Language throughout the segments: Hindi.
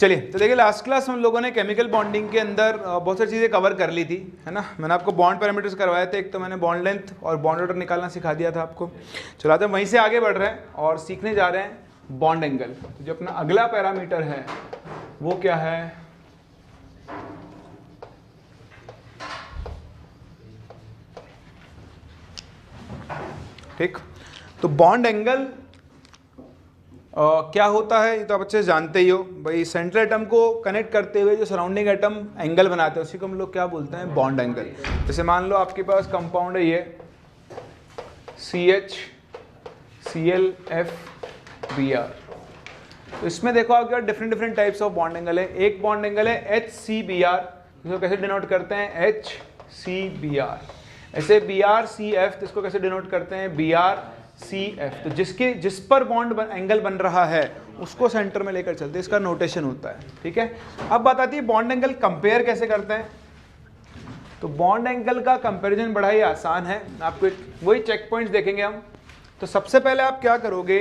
चलिए, तो देखिए लास्ट क्लास हम लोगों ने केमिकल बॉन्डिंग के अंदर बहुत सारी चीज़ें कवर कर ली थी, है ना। मैंने आपको बॉन्ड पैरामीटर्स करवाए थे, एक तो मैंने बॉन्ड लेंथ और बॉन्ड ऑर्डर निकालना सिखा दिया था आपको। चलो आते हैं वहीं से आगे बढ़ रहे हैं और सीखने जा रहे हैं बॉन्ड एंगल। तो जो अपना अगला पैरामीटर है वो क्या है, ठीक। तो बॉन्ड एंगल क्या होता है ये तो आप अच्छे से जानते ही हो भाई। सेंट्रल एटम को कनेक्ट करते हुए जो सराउंडिंग एटम एंगल बनाते हैं उसी को हम लोग क्या बोलते हैं, बॉन्ड एंगल। जैसे मान लो आपके पास कंपाउंड है ये CH Cl F Br, तो इसमें देखो आपके different different types of bond angle है। एक बॉन्ड एंगल है HCBr, इसको कैसे डिनोट करते हैं, HCBr। ऐसे BrCF, तो इसको कैसे डिनोट करते हैं, BrCF। तो जिस पर बॉन्ड एंगल बन रहा है उसको सेंटर में लेकर चलते हैं, इसका नोटेशन होता है, ठीक है। अब बात आती है बॉन्ड एंगल कंपेयर कैसे करते हैं। तो बॉन्ड एंगल का कंपैरिजन बड़ा ही आसान है, आपको वही चेक पॉइंट्स देखेंगे हम। तो सबसे पहले आप क्या करोगे,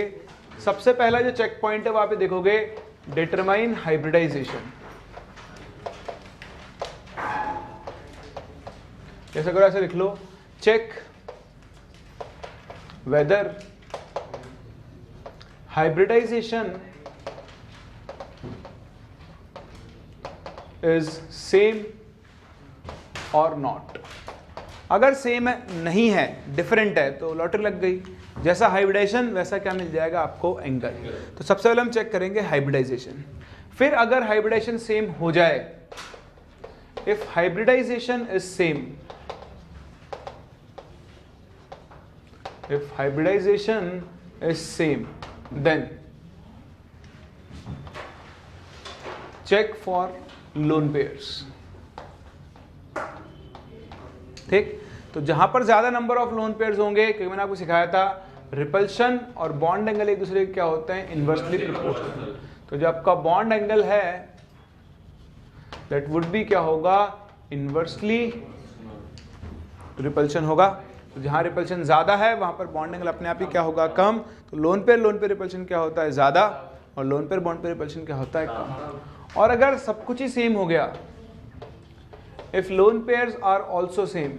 सबसे पहला जो चेक पॉइंट है वहां पे देखोगे डिटरमाइन हाइब्रिडाइजेशन। कैसे करो, ऐसे लिख लो, check whether hybridization is same or not। अगर सेम है, नहीं है, डिफरेंट है, तो लॉटरी लग गई। जैसा हाइब्रिडाइजेशन वैसा क्या मिल जाएगा आपको, एंगल। तो सबसे पहले हम चेक करेंगे हाइब्रिडाइजेशन। फिर अगर हाइब्रिडाइजेशन सेम हो जाए, if hybridisation is same, if hybridization is same, then check for lone pairs, ठीक। तो जहां पर ज्यादा नंबर ऑफ लोन पेयर्स होंगे, क्योंकि मैंने आपको सिखाया था रिपल्शन और बॉन्ड एंगल एक दूसरे के क्या होते हैं, इनवर्सली प्रोपोर्शनल। तो जो आपका बॉन्ड एंगल है दैट वुड बी क्या होगा, इनवर्सली रिपल्शन होगा। तो जहां रिपल्शन ज्यादा है वहां पर बॉन्ड एंगल अपने आप ही क्या होगा, कम। तो लोन पे रिपल्शन क्या होता है, ज्यादा, और लोन पे बॉन्ड पे रिपल्शन क्या होता है, कम। और अगर सब कुछ ही सेम हो गया, if lone pairs are also same,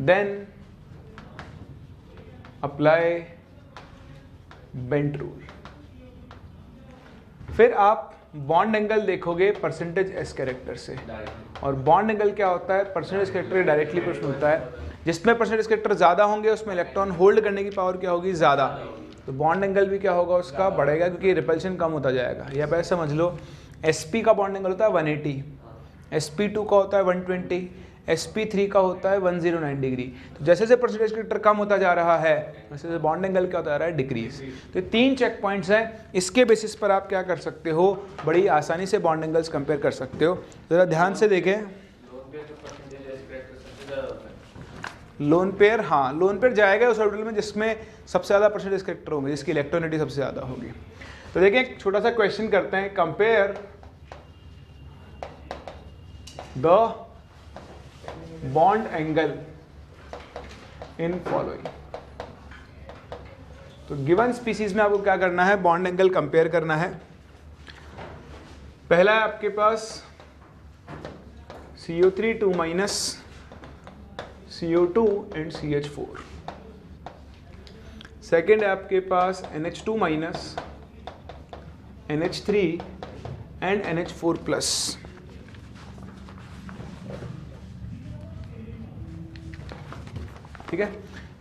then apply bent rule. फिर आप बॉन्ड एंगल देखोगे परसेंटेज एस कैरेक्टर से, और बॉन्ड एंगल क्या होता है, परसेंटेज कैरेक्टर डायरेक्टली प्रश्न होता है। जिसमें परसेंटेज कैरेक्टर ज्यादा होंगे उसमें इलेक्ट्रॉन होल्ड करने की पावर क्या होगी, ज्यादा। तो बॉन्ड एंगल भी क्या होगा, उसका बढ़ेगा, क्योंकि रिपल्शन कम होता जाएगा। या पहले समझ लो, sp का बॉन्ड एंगल होता है 180, sp2 का होता है 120, sp3 का होता है 109 डिग्री। तो जैसे जैसे परसेंटेज कैरेक्टर कम होता जा रहा है वैसे वैसे बॉन्ड एंगल क्या होता जा रहा है, डिक्रीज। तो ये 3 चेक पॉइंट्स हैं, इसके बेसिस पर आप क्या कर सकते हो, बड़ी आसानी से बॉन्ड एंगल्स कंपेयर कर सकते हो। जरा ध्यान से देखें, लोन पेयर, हाँ लोन पेयर जाएगा उस ऑर्बिटल में जिसमें सबसे ज्यादा परसेंटेज कैरेक्टर होंगे, जिसकी इलेक्ट्रॉनिटी सबसे ज्यादा होगी। तो देखिए एक छोटा सा क्वेश्चन करते हैं, compare the bond angle in following. तो गिवन स्पीसीज में आपको क्या करना है, बॉन्ड एंगल कंपेयर करना है। पहला है आपके पास CO3 2 minus CO2 and CH4। Second है आपके पास NH2 minus NH3 and NH4 plus. ठीक है,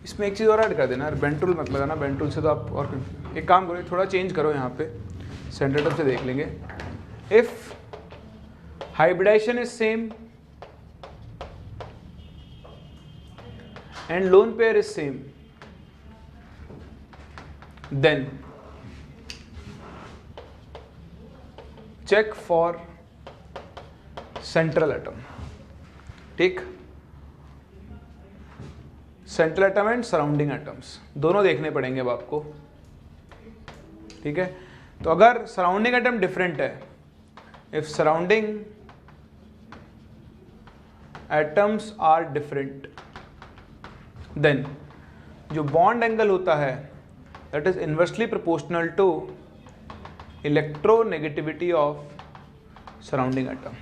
इसमें एक चीज़ और ऐड कर देना, बेंट रूल मत लगाना, बेंट रूल से तो आप और एक काम करो, थोड़ा चेंज करो, यहाँ पे सेंटर टर्म से देख लेंगे। If hybridisation is same and lone pair is same, then check for central atom, ठीक। Central atom and surrounding atoms दोनों देखने पड़ेंगे अब आपको, ठीक है। तो अगर सराउंडिंग एटम डिफरेंट है, if surrounding atoms are different, then जो बॉन्ड एंगल होता है that is inversely proportional to electronegativity of surrounding atom.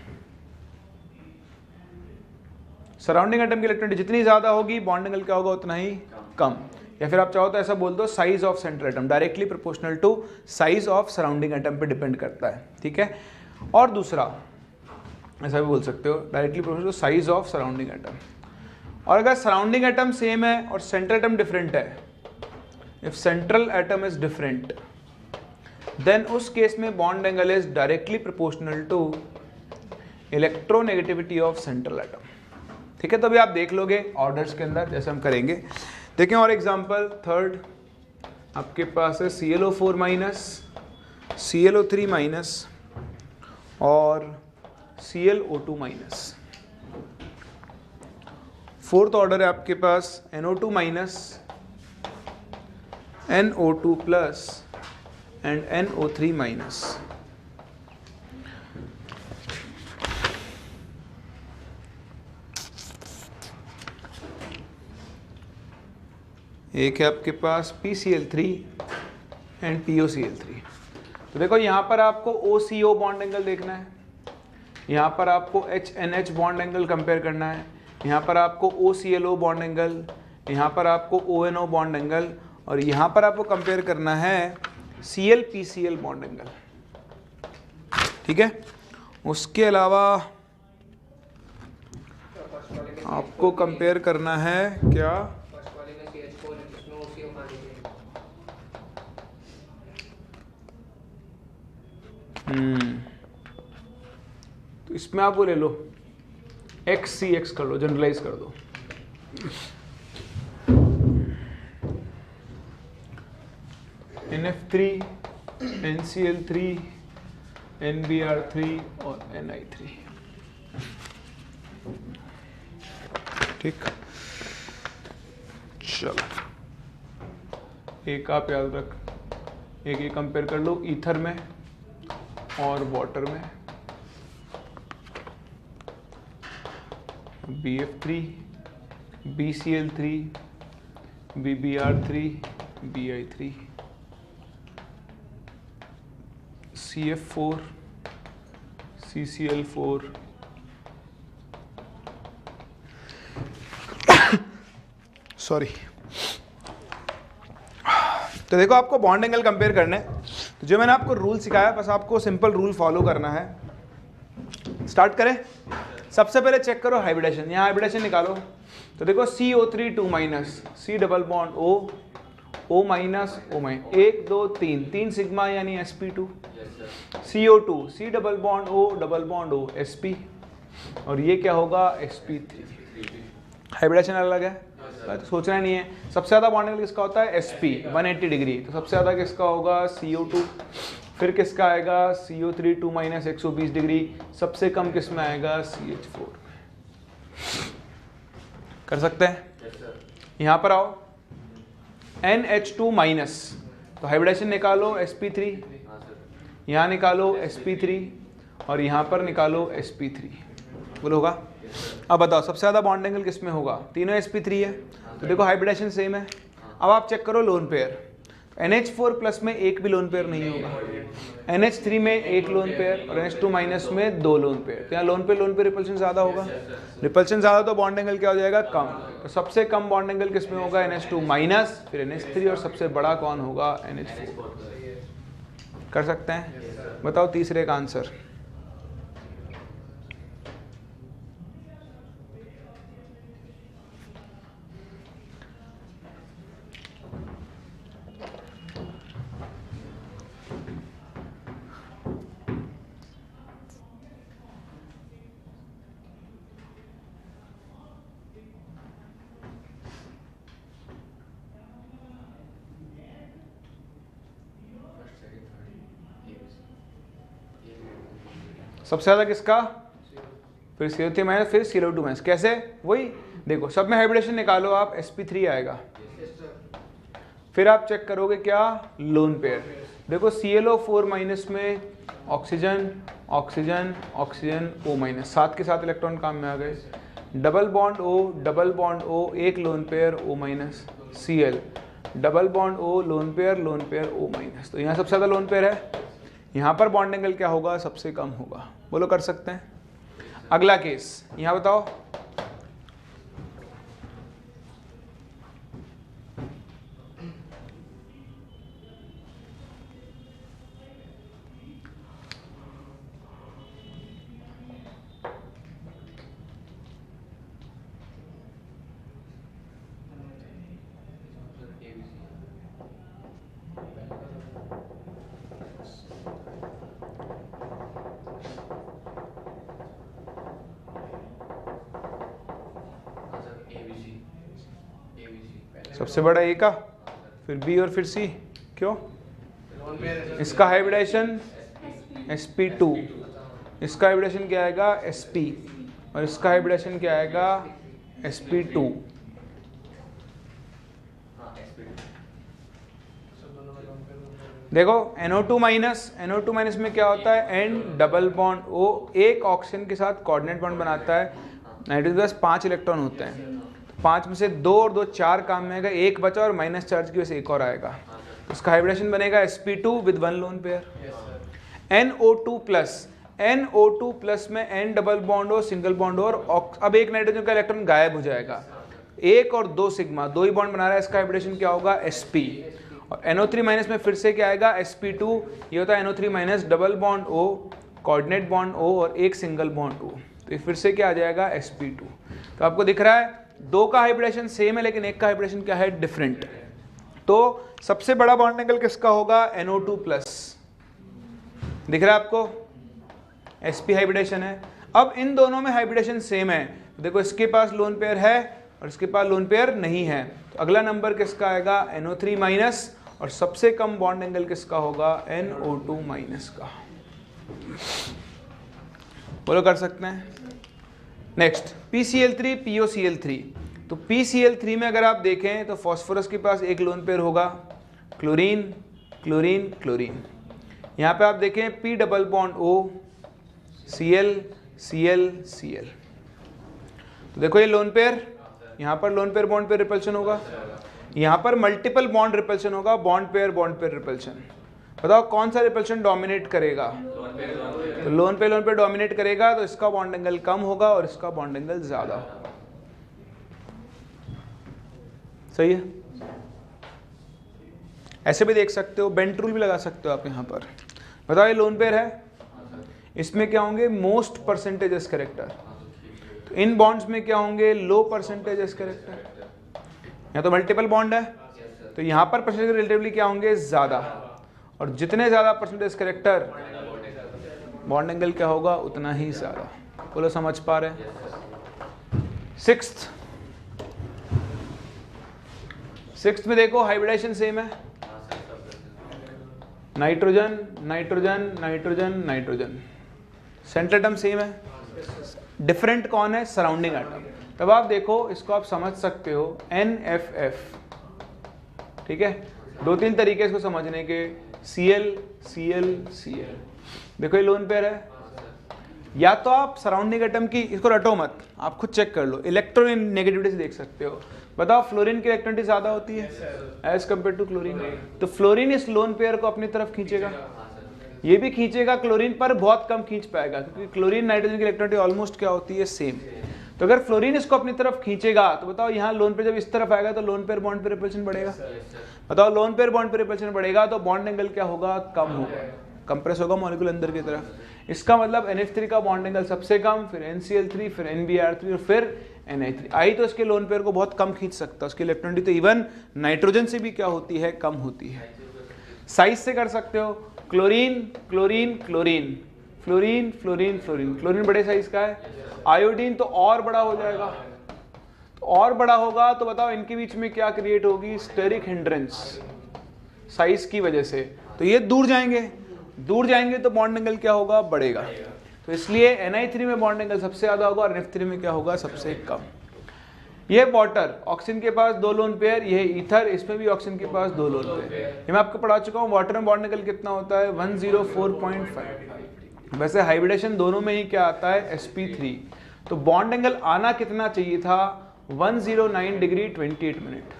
Surrounding atom की इलेक्ट्रॉनिटी जितनी ज्यादा होगी बॉन्ड एंगल क्या होगा उतना ही कम। या फिर आप चाहो तो ऐसा बोल दो size of central atom directly proportional to size of surrounding atom पे डिपेंड करता है, ठीक है। और दूसरा ऐसा भी बोल सकते हो directly proportional to size of surrounding atom. और अगर सराउंडिंग एटम सेम है और सेंट्रल एटम डिफरेंट है, if central atom is different then उस केस में bond angle is directly proportional to electronegativity of central atom, ठीक है। तो अभी आप देख लोगे ऑर्डर्स के अंदर जैसे हम करेंगे। देखें और एग्जांपल थर्ड आपके पास है ClO4 माइनस, ClO3 माइनस और ClO2 माइनस। फोर्थ ऑर्डर है आपके पास NO2 minus, NO2 plus and NO3 minus. एक है आपके पास PCl3 एंड POCl3। तो देखो यहाँ पर आपको OCO बॉन्ड एंगल देखना है, यहाँ पर आपको HNH बॉन्ड एंगल कंपेयर करना है, यहाँ पर आपको OCLO बॉन्ड एंगल, यहाँ पर आपको ONO बॉन्ड एंगल और यहाँ पर आपको कंपेयर करना है ClPCl बॉन्ड एंगल, ठीक है। उसके अलावा आपको कंपेयर करना है क्या, तो इसमें आप वो ले लो XCX कर लो, जनरलाइज कर दो। NF3, NCl3, NBr3 और Ni3, ठीक। चलो एक आप याद रख, एक ये कंपेयर कर लो ईथर में और वाटर में, BF3, BCl3, BBr3, BI3, CF4, CCl4, sorry. तो देखो आपको बॉन्ड एंगल कंपेयर करने, तो जो मैंने आपको रूल सिखाया बस आपको सिंपल रूल फॉलो करना है। स्टार्ट करें। सबसे पहले चेक करो हाइब्रिडेशन, यहाँ हाइब्रिडेशन निकालो। तो देखो CO3 2 minus, C double bond O minus O minus, 1 2 3 3 sigma यानी sp2, CO2 C double bond O double bond O sp, और ये क्या होगा sp3। हाइब्रिडेशन अलग है तो सोचना नहीं है। सबसे ज़्यादा बॉन्ड एंगल किसका होता है sp 180 डिग्री, तो सबसे ज़्यादा किसका होगा CO2, फिर किसका आएगा CO3 2 माइनस 120 डिग्री, सबसे कम किस में आएगा CH4। कर सकते हैं। यहाँ पर आओ NH2 माइनस, तो हाइब्रिडेशन निकालो sp3, यहाँ निकालो sp3 और यहाँ पर निकालो sp3, बोलो होगा। अब बताओ सबसे ज़्यादा बॉन्ड एंगल किस में होगा, तीनों sp3 है, तो देखो हाइब्रिडेशन सेम है। अब आप चेक करो लोन पेयर, NH4 प्लस में एक भी लोन पेयर नहीं होगा, NH3 में एक लोन पेयर और NH2 माइनस में 2 लोन पेयर, तो यहाँ लोन पे रिपल्शन ज़्यादा होगा। रिपल्शन ज़्यादा तो बॉन्ड एंगल क्या हो जाएगा, कम। तो सबसे कम बॉन्ड एंगल किस में होगा, NH2 माइनस, फिर NH3 और सबसे बड़ा कौन होगा, NH4। कर सकते हैं। बताओ तीसरे का आंसर। सबसे ज़्यादा किसका, फिर CO3 माइनस, फिर CO2 माइनस। कैसे, वही देखो सब में हाइब्रिडेशन निकालो आप, sp3 आएगा। फिर आप चेक करोगे क्या, लोन पेयर। देखो ClO4 माइनस में oxygen oxygen oxygen O minus, साथ के साथ इलेक्ट्रॉन काम में आ गए। Double bond O double bond O, एक lone pair O minus Cl, double bond O lone pair O minus. तो यहाँ सबसे ज़्यादा लोन पेयर है, यहाँ पर बॉन्ड एंगल क्या होगा, सबसे कम होगा। बोलो कर सकते हैं। अगला केस यहाँ बताओ, सबसे बड़ा ए का, फिर बी और फिर सी। क्यों? इसका हाइब्रिडेशन sp2, इसका हाइब्रिडेशन क्या आएगा sp, और इसका हाइब्रिडेशन क्या आएगा sp2। देखो NO2 माइनस में क्या होता है, N डबल बॉन्ड O एक ऑक्सीजन के साथ कोऑर्डिनेट बॉन्ड बनाता है। नाइट्रोजन के पास 5 इलेक्ट्रॉन होते हैं, 5 में से 2 और 2 4 काम में आएगा, एक बचा और माइनस चार्ज की वजह से एक और आएगा। तो इसका हाइब्रिडेशन बनेगा sp2 with 1 lone pair. NO2 plus में N double bond O single bond और अब एक नाइट्रोजन का इलेक्ट्रॉन गायब हो जाएगा, 1 और 2 सिग्मा, 2 ही बॉन्ड बना रहा है, इसका हाइब्रिडेशन क्या होगा sp। और NO3 माइनस में फिर से क्या आएगा sp2, ये होता है NO3 minus double bond O coordinate bond O और एक सिंगल बॉन्ड O, तो ये फिर से क्या आ जाएगा sp2। तो आपको दिख रहा है 2 का हाइब्रिडेशन सेम है लेकिन एक का हाइब्रिडेशन क्या है, डिफरेंट। तो सबसे बड़ा बॉन्ड एंगल किसका होगा, NO2 प्लस। दिख रहा है आपको, sp हाइब्रिडेशन है। अब इन दोनों में हाइब्रिडेशन सेम है, देखो इसके पास लोन पेयर है और इसके पास लोन पेयर नहीं है, तो अगला नंबर किसका आएगा, NO3 माइनस, और सबसे कम बॉन्ड एंगल किसका होगा, NO2 माइनस का। बोलो कर सकते हैं। Next PCl3 POCl3। तो PCl3 में अगर आप देखें तो फॉस्फोरस के पास एक लोन पेयर होगा, क्लोरीन क्लोरीन क्लोरीन। यहाँ पे आप देखें P double bond O Cl Cl Cl। तो देखो ये लोन पेयर, यहाँ पर lone pair bond pair repulsion होगा, यहाँ पर मल्टीपल बॉन्ड रिपल्शन होगा, बॉन्ड पेयर रिपल्शन। बताओ कौन सा रिपल्शन डोमिनेट करेगा, तो लोन पेयर डोमिनेट करेगा, तो इसका बॉन्ड एंगल कम होगा और इसका बॉन्ड एंगल ज्यादा होगा। सही है। ऐसे भी देख सकते हो, बेंट रूल भी लगा सकते हो आप यहाँ पर। बताओ ये लोन पेयर है, इसमें क्या होंगे, मोस्ट परसेंटेजेस कैरेक्टर, तो इन बॉन्ड्स में क्या होंगे, लो परसेंटेजेस कैरेक्टर। यहाँ तो मल्टीपल बॉन्ड है तो यहाँ पर परसेंटेज रिलेटिवली क्या होंगे, ज्यादा, और जितने ज्यादा परसेंटेज कैरेक्टर बॉन्ड एंगल क्या होगा उतना ही ज्यादा। बोलो समझ पा रहे हैं। सिक्स्थ में देखो हाइब्रिडेशन सेम है, nitrogen nitrogen nitrogen nitrogen, central atom same है, डिफरेंट कौन है, सराउंडिंग एटम। तब आप देखो इसको आप समझ सकते हो NFF, ठीक है। 2-3 तरीके इसको समझने के, Cl Cl Cl। देखो ये लोन पेयर है, या तो आप सराउंडिंग एटम की, इसको रटो मत, आप खुद चेक कर लो, इलेक्ट्रॉन नेगेटिविटी से देख सकते हो। बताओ फ्लोरीन की इलेक्ट्रॉनिटी ज्यादा होती है एज कम्पेयर टू क्लोरीन, तो फ्लोरीन इस लोन पेयर को अपनी तरफ खींचेगा, ये भी खींचेगा क्लोरीन, पर बहुत कम खींच पाएगा क्योंकि क्लोरीन नाइट्रोजन की इलेक्ट्रॉनिटी ऑलमोस्ट क्या होती है, सेम। तो अगर फ्लोरीन इसको अपनी तरफ खींचेगा तो बताओ यहाँ लोन पेयर जब इस तरफ आएगा तो लोन पेयर बॉन्ड पे रिपल्शन बढ़ेगा। बताओ लोन पेयर बॉन्ड पे रिपल्शन बढ़ेगा तो बॉन्ड एंगल क्या होगा, कम होगा, कंप्रेस होगा मॉलिक्यूल अंदर की तरफ। इसका मतलब NH3 का बॉन्ड एंगल सबसे कम, फिर NCl3, फिर NBr3 और फिर NH3। आई तो इसके लोन पेयर को बहुत कम खींच सकता है, उसकी इलेक्ट्रॉनिटी तो इवन नाइट्रोजन से भी क्या होती है, कम होती है। साइज से कर सकते हो, chlorine chlorine chlorine fluorine fluorine fluorine, chlorine बड़े साइज का है, आयोडीन तो और बड़ा हो जाएगा, तो और बड़ा होगा तो बताओ इनके बीच में क्या क्रिएट होगी, स्टेरिक हिंड्रेंस साइज की वजह से, तो ये दूर जाएंगे तो बॉन्ड एंगल क्या होगा, बढ़ेगा। तो इसलिए Ni3 में बॉन्ड एंगल सबसे ज्यादा होगा और NF3 में क्या होगा, सबसे कम। ये वाटर, ऑक्सीजन के पास 2 लोन पेयर, ये ईथर, इसमें भी ऑक्सीजन के पास 2 लोन पेयर। ये मैं आपको पढ़ा चुका हूँ, वाटर में बॉन्ड एंगल कितना होता है, 104.5। वैसे हाइब्रिडेशन दोनों में ही क्या आता है, sp3। तो बॉन्ड एंगल आना कितना चाहिए था, 109 डिग्री 28 मिनट।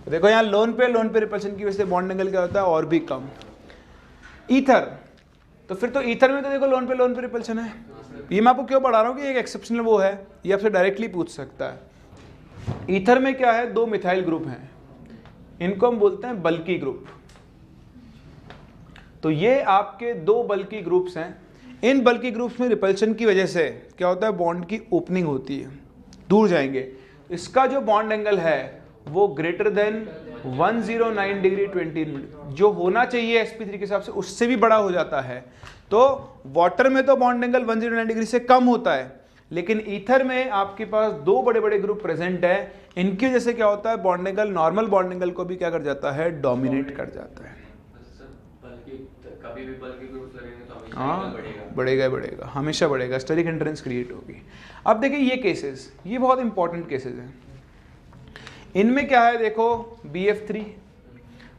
देखो यहाँ लोन पे रिपल्शन की वजह से बॉन्ड एंगल क्या होता है, और भी कम। ईथर, तो फिर तो ईथर में तो देखो लोन पे रिपल्शन है। ये मैं आपको क्यों पढ़ा रहा हूँ कि एक एक्सेप्शनल वो है, ये आपसे डायरेक्टली पूछ सकता है। ईथर में क्या है, 2 मिथाइल ग्रुप हैं, इनको हम बोलते हैं बल्की ग्रुप। तो ये आपके 2 बल्की ग्रुप्स हैं। इन बल्की ग्रुप्स में रिपल्शन की वजह से क्या होता है, बॉन्ड की ओपनिंग होती है, दूर जाएंगे। इसका जो बॉन्ड एंगल है वो ग्रेटर देन 109 डिग्री 20 मिनट, जो होना चाहिए sp3 के हिसाब से उससे भी बड़ा हो जाता है। तो वाटर में तो बॉन्ड एंगल 109 डिग्री से कम होता है, लेकिन ईथर में आपके पास 2 बड़े बड़े ग्रुप प्रेजेंट है, इनकी वजह से क्या होता है, bond angle normal bond angle को भी क्या कर जाता है, डोमिनेट कर जाता है। कभी भी बल्कि ग्रुप्स लगेंगे तो हमेशा हाँ, बढ़ेगा, हमेशा बढ़ेगा, स्टेरिक हिंड्रेंस क्रिएट होगी। अब देखिए ये केसेस, ये बहुत इंपॉर्टेंट केसेस हैं। इनमें क्या है, देखो BF3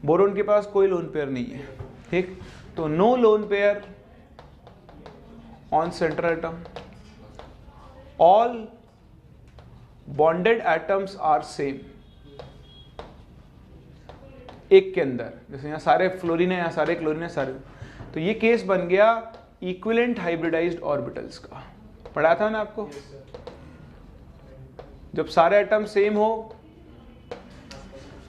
बोरोन के पास कोई लोन पेयर नहीं है, ठीक, तो no lone pair on central atom, all bonded atoms are same. एक के अंदर, जैसे यहाँ सारे फ्लोरीन है, यहाँ सारे क्लोरीन है, सारे, तो ये केस बन गया इक्विवेलेंट हाइब्रिडाइज्ड ऑर्बिटल्स का। पढ़ाया था ना आपको, जब सारे एटम सेम हो,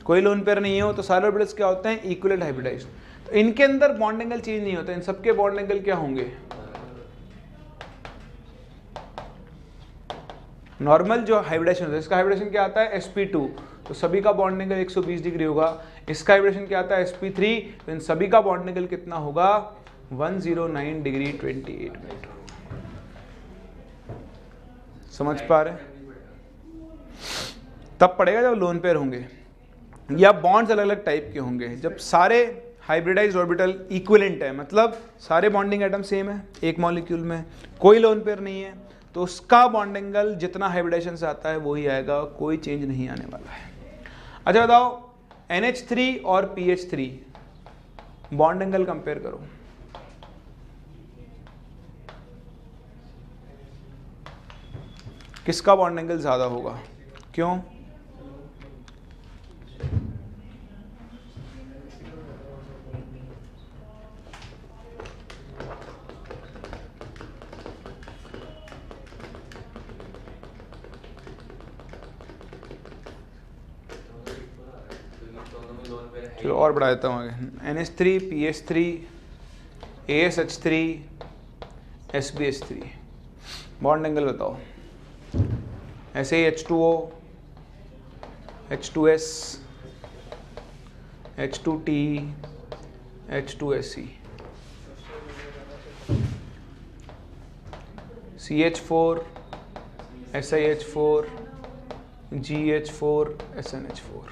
कोई लोन पेयर नहीं हो, तो सारे ऑर्बिटल्स क्या होते हैं, इक्विवेलेंट हाइब्रिडाइज्ड। तो इनके अंदर बॉन्ड एंगल चेंज नहीं होता, इन सबके बॉन्ड एंगल क्या होंगे, नॉर्मल जो हाइब्रिडेशन होता है, इसका हाइब्रिडेशन क्या आता है, sp2, तो सभी का बॉन्ड एंगल 120 डिग्री होगा। इसका हाइब्रिडेशन क्या आता है, sp3, तो इन सभी का बॉन्ड एंगल कितना होगा, 109 डिग्री 28 मिनट। समझ पा रहे हैं? तब पड़ेगा जब लोन पेयर होंगे, या बॉन्ड्स अलग अलग टाइप के होंगे। जब सारे हाइब्रिडाइज्ड ऑर्बिटल इक्विवेलेंट है, मतलब सारे बॉन्डिंग एटम सेम है एक मॉलिक्यूल में, कोई लोन पेयर नहीं है, तो उसका बॉन्ड एंगल जितना हाइब्रिडेशन से आता है वही आएगा, कोई चेंज नहीं आने वाला है। अच्छा बताओ, NH3 और PH3 बॉन्ड एंगल कंपेयर करो। किसका बॉन्ड एंगल ज्यादा होगा, क्यों? चलो और बढ़ा देता हूँ आगे। NH3 PH3 ASH3 SbH3 bond angle बताओ। ऐसे ही H2O H2S H2T H2SE CH4 SiH4 GH4 SnH4।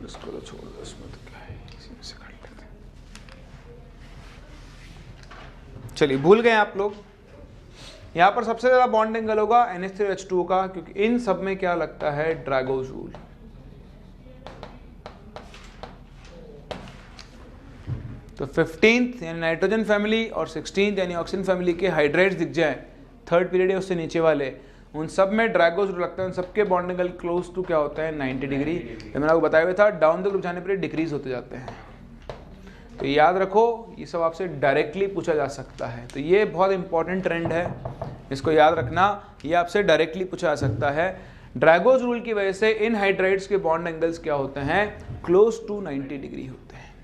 इसको तो छोड़ दो, इसमें तो क्या है, इसी में से कर लेते हैं। चलिए भूल गए आप लोग, यहाँ पर सबसे ज्यादा बॉन्ड एंगल होगा NH3 H2O का, क्योंकि इन सब में क्या लगता है, ड्रैगोज रूल। तो 15th यानी नाइट्रोजन फैमिली और 16th यानी ऑक्सीजन फैमिली के हाइड्राइड्स दिख जाए, 3rd पीरियड है उससे नीचे वाले, उन सब में ड्रैगोज रूल लगता है। उन सबके बॉन्ड एंगल क्लोज टू क्या होता है, 90 डिग्री। तो मैंने आपको बताया हुआ था, डाउन द ग्रुप जाने पर डिक्रीज होते जाते हैं। तो याद रखो, ये सब आपसे डायरेक्टली पूछा जा सकता है, तो ये बहुत इंपॉर्टेंट ट्रेंड है, इसको याद रखना, ये आपसे डायरेक्टली पूछा जा सकता है। ड्रैगोज रूल की वजह से इन हाइड्राइड्स के बॉन्ड एंगल्स क्या होते हैं, क्लोज टू 90 डिग्री होते हैं।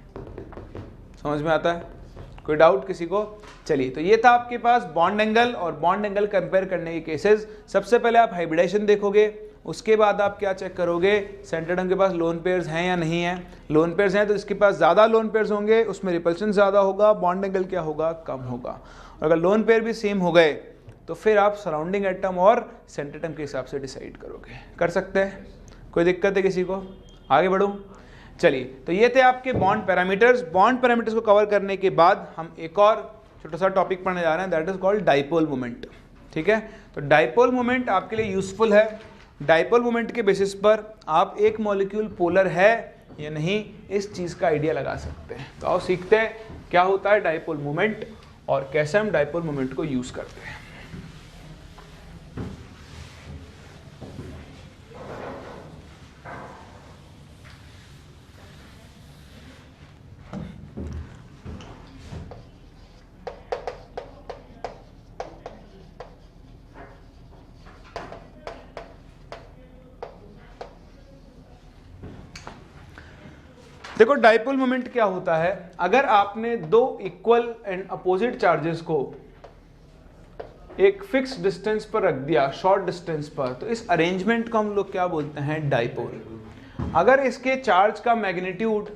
समझ में आता है? कोई डाउट किसी को? चलिए, तो ये था आपके पास बॉन्ड एंगल और बॉन्ड एंगल कंपेयर करने के केसेस। सबसे पहले आप हाइब्रिडेशन देखोगे, उसके बाद आप क्या चेक करोगे, सेंट्रल एटम के पास लोन पेयर्स हैं या नहीं है। लोन पेयर्स हैं तो इसके पास ज़्यादा लोन पेयर्स होंगे, उसमें रिपल्शन ज़्यादा होगा, बॉन्ड एंगल क्या होगा, कम होगा। और अगर लोन पेयर भी सेम हो गए तो फिर आप सराउंडिंग एटम और सेंट्रल एटम के हिसाब से डिसाइड करोगे। कर सकते हैं? कोई दिक्कत है किसी को? आगे बढ़ूँ? चलिए, तो ये थे आपके बॉन्ड पैरामीटर्स। बॉन्ड पैरामीटर्स को कवर करने के बाद हम एक और छोटा सा टॉपिक पढ़ने जा रहे हैं, that is called dipole moment. ठीक है, तो डाइपोल मोमेंट आपके लिए यूजफुल है। डाइपोल मोमेंट के बेसिस पर आप एक मॉलिक्यूल पोलर है या नहीं, इस चीज़ का आइडिया लगा सकते हैं। तो आओ सीखते हैं क्या होता है डाइपोल मोमेंट और कैसे हम डाइपोल मोमेंट को यूज़ करते हैं। देखो डाइपोल मोमेंट क्या होता है, अगर आपने दो इक्वल एंड अपोजिट चार्जेस को एक फिक्स डिस्टेंस पर रख दिया, शॉर्ट डिस्टेंस पर, तो इस अरेंजमेंट को हम लोग क्या बोलते हैं, डाइपोल। अगर इसके चार्ज का मैग्नीट्यूड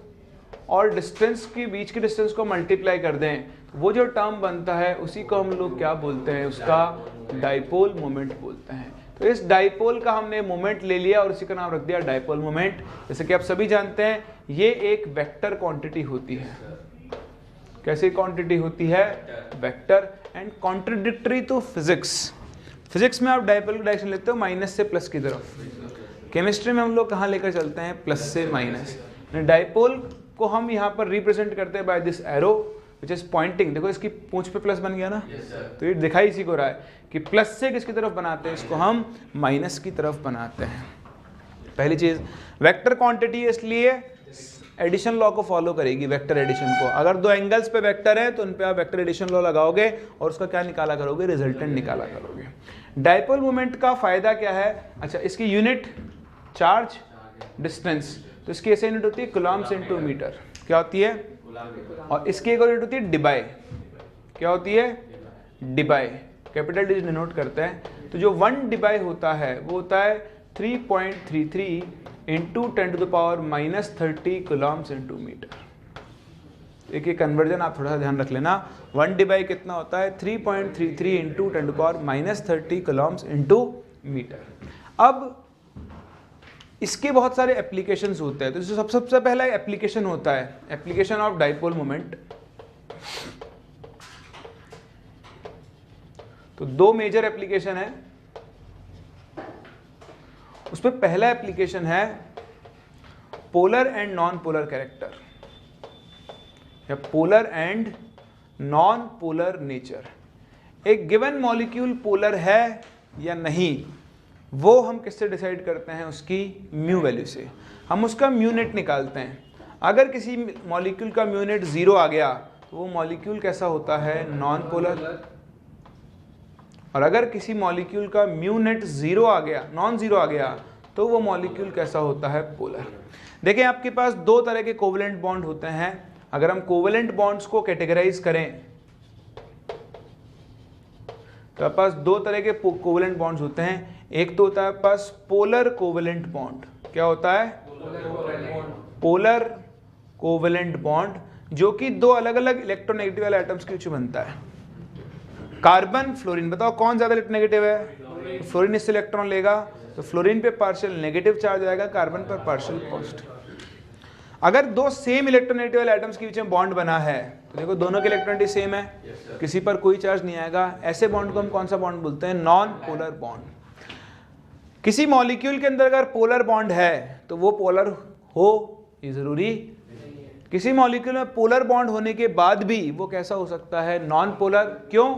और डिस्टेंस के बीच के डिस्टेंस को मल्टीप्लाई कर दें तो वो जो टर्म बनता है उसी को हम लोग क्या बोलते हैं, उसका डाइपोल मोमेंट बोलते हैं। तो इस डाइपोल का हमने मोमेंट ले लिया और इसी का नाम रख दिया डाइपोल मोमेंट। जैसे कि आप सभी जानते हैं ये एक वेक्टर क्वांटिटी होती है। कैसी क्वांटिटी होती है, vector. And contradictory to physics में आप डाइपोल की डायरेक्शन लेते हो माइनस से प्लस की तरफ, केमिस्ट्री में हम लोग कहाँ लेकर चलते हैं, प्लस से माइनस। डाइपोल को हम यहाँ पर रिप्रेजेंट करते हैं by this arrow which is pointing. देखो इसकी पूंछ पे प्लस बन गया ना, तो ये दिखाई इसी को रहा है कि प्लस से किसकी तरफ बनाते हैं, इसको हम माइनस की तरफ बनाते हैं। पहली चीज वेक्टर क्वांटिटी है, इसलिए एडिशन लॉ को फॉलो करेगी, वेक्टर एडिशन को। अगर दो एंगल्स पे वेक्टर है तो उन पे आप वेक्टर एडिशन लॉ लगाओगे और उसका क्या निकाला करोगे, रिजल्टेंट निकाला करोगे। डाइपोल मोमेंट का फायदा क्या है, अच्छा इसकी यूनिट चार्ज डिस्टेंस, तो इसकी ऐसे यूनिट होती है कूलम्ब्स इनटू मीटर, क्या होती है, और इसकी एक और यूनिट होती है डिबाई, क्या होती है, डिबाई, कैपिटल डी डिनोट करते हैं। तो जो 1 डिबाई होता है वो होता है 3.33 इंटू 10⁻³ कूलम्ब्स इनटू मीटर। एक कन्वर्जन आप थोड़ा सा ध्यान रख लेना, 1 डिबाई कितना होता है, 3.33 इंटू 10⁻³ कूलम्ब्स इनटू मीटर। अब इसके बहुत सारे एप्लीकेशंस होते हैं, तो सबसे पहला एप्लीकेशन होता है एप्लीकेशन ऑफ डाइपोल मोमेंट। तो दो मेजर एप्लीकेशन है, उसमें पहला एप्लीकेशन है polar and non polar character या polar and non polar nature. एक गिवन मॉलिक्यूल पोलर है या नहीं वो हम किससे डिसाइड करते हैं, उसकी म्यू वैल्यू से। हम उसका म्यू नेट निकालते हैं। अगर किसी मॉलिक्यूल का म्यू नेट 0 आ गया तो वो मॉलिक्यूल कैसा होता है, नॉन पोलर। और अगर किसी मॉलिक्यूल का म्यू नेट 0 आ गया, नॉन 0 आ गया, तो वो मॉलिक्यूल कैसा होता है, पोलर। देखिए आपके पास दो तरह के कोवेलेंट बॉन्ड होते हैं। अगर हम कोवेलेंट बॉन्ड्स को कैटेगराइज करें तो आपके पास दो तरह के कोवेलेंट बॉन्ड्स होते हैं। एक तो होता है पास पोलर कोवेलेंट बॉन्ड, क्या होता है, पोलर कोवेलेंट बॉन्ड, जो कि दो अलग अलग इलेक्ट्रोनेगेटिव वाले एटम्स के बीच में बनता है। कार्बन फ्लोरीन, बताओ कौन ज्यादा नेगेटिव है, तो फ्लोरीन इससे इलेक्ट्रॉन लेगा तो फ्लोरीन पे पार्शियल नेगेटिव चार्ज आएगा, कार्बन पर पार्शियल पॉजिटिव। अगर दो सेम इलेक्ट्रोनेगेटिव वाले एटम्स के बीच में बॉन्ड बना है तो देखो दोनों की इलेक्ट्रॉनिटी सेम है, किसी पर कोई चार्ज नहीं आएगा, ऐसे बॉन्ड को हम कौन सा बॉन्ड बोलते हैं, नॉन पोलर बॉन्ड। किसी मॉलिक्यूल के अंदर अगर पोलर बॉन्ड है तो वो पोलर हो, ये जरूरी। किसी मॉलिक्यूल में पोलर बॉन्ड होने के बाद भी वो कैसा हो सकता है, नॉन पोलर। क्यों,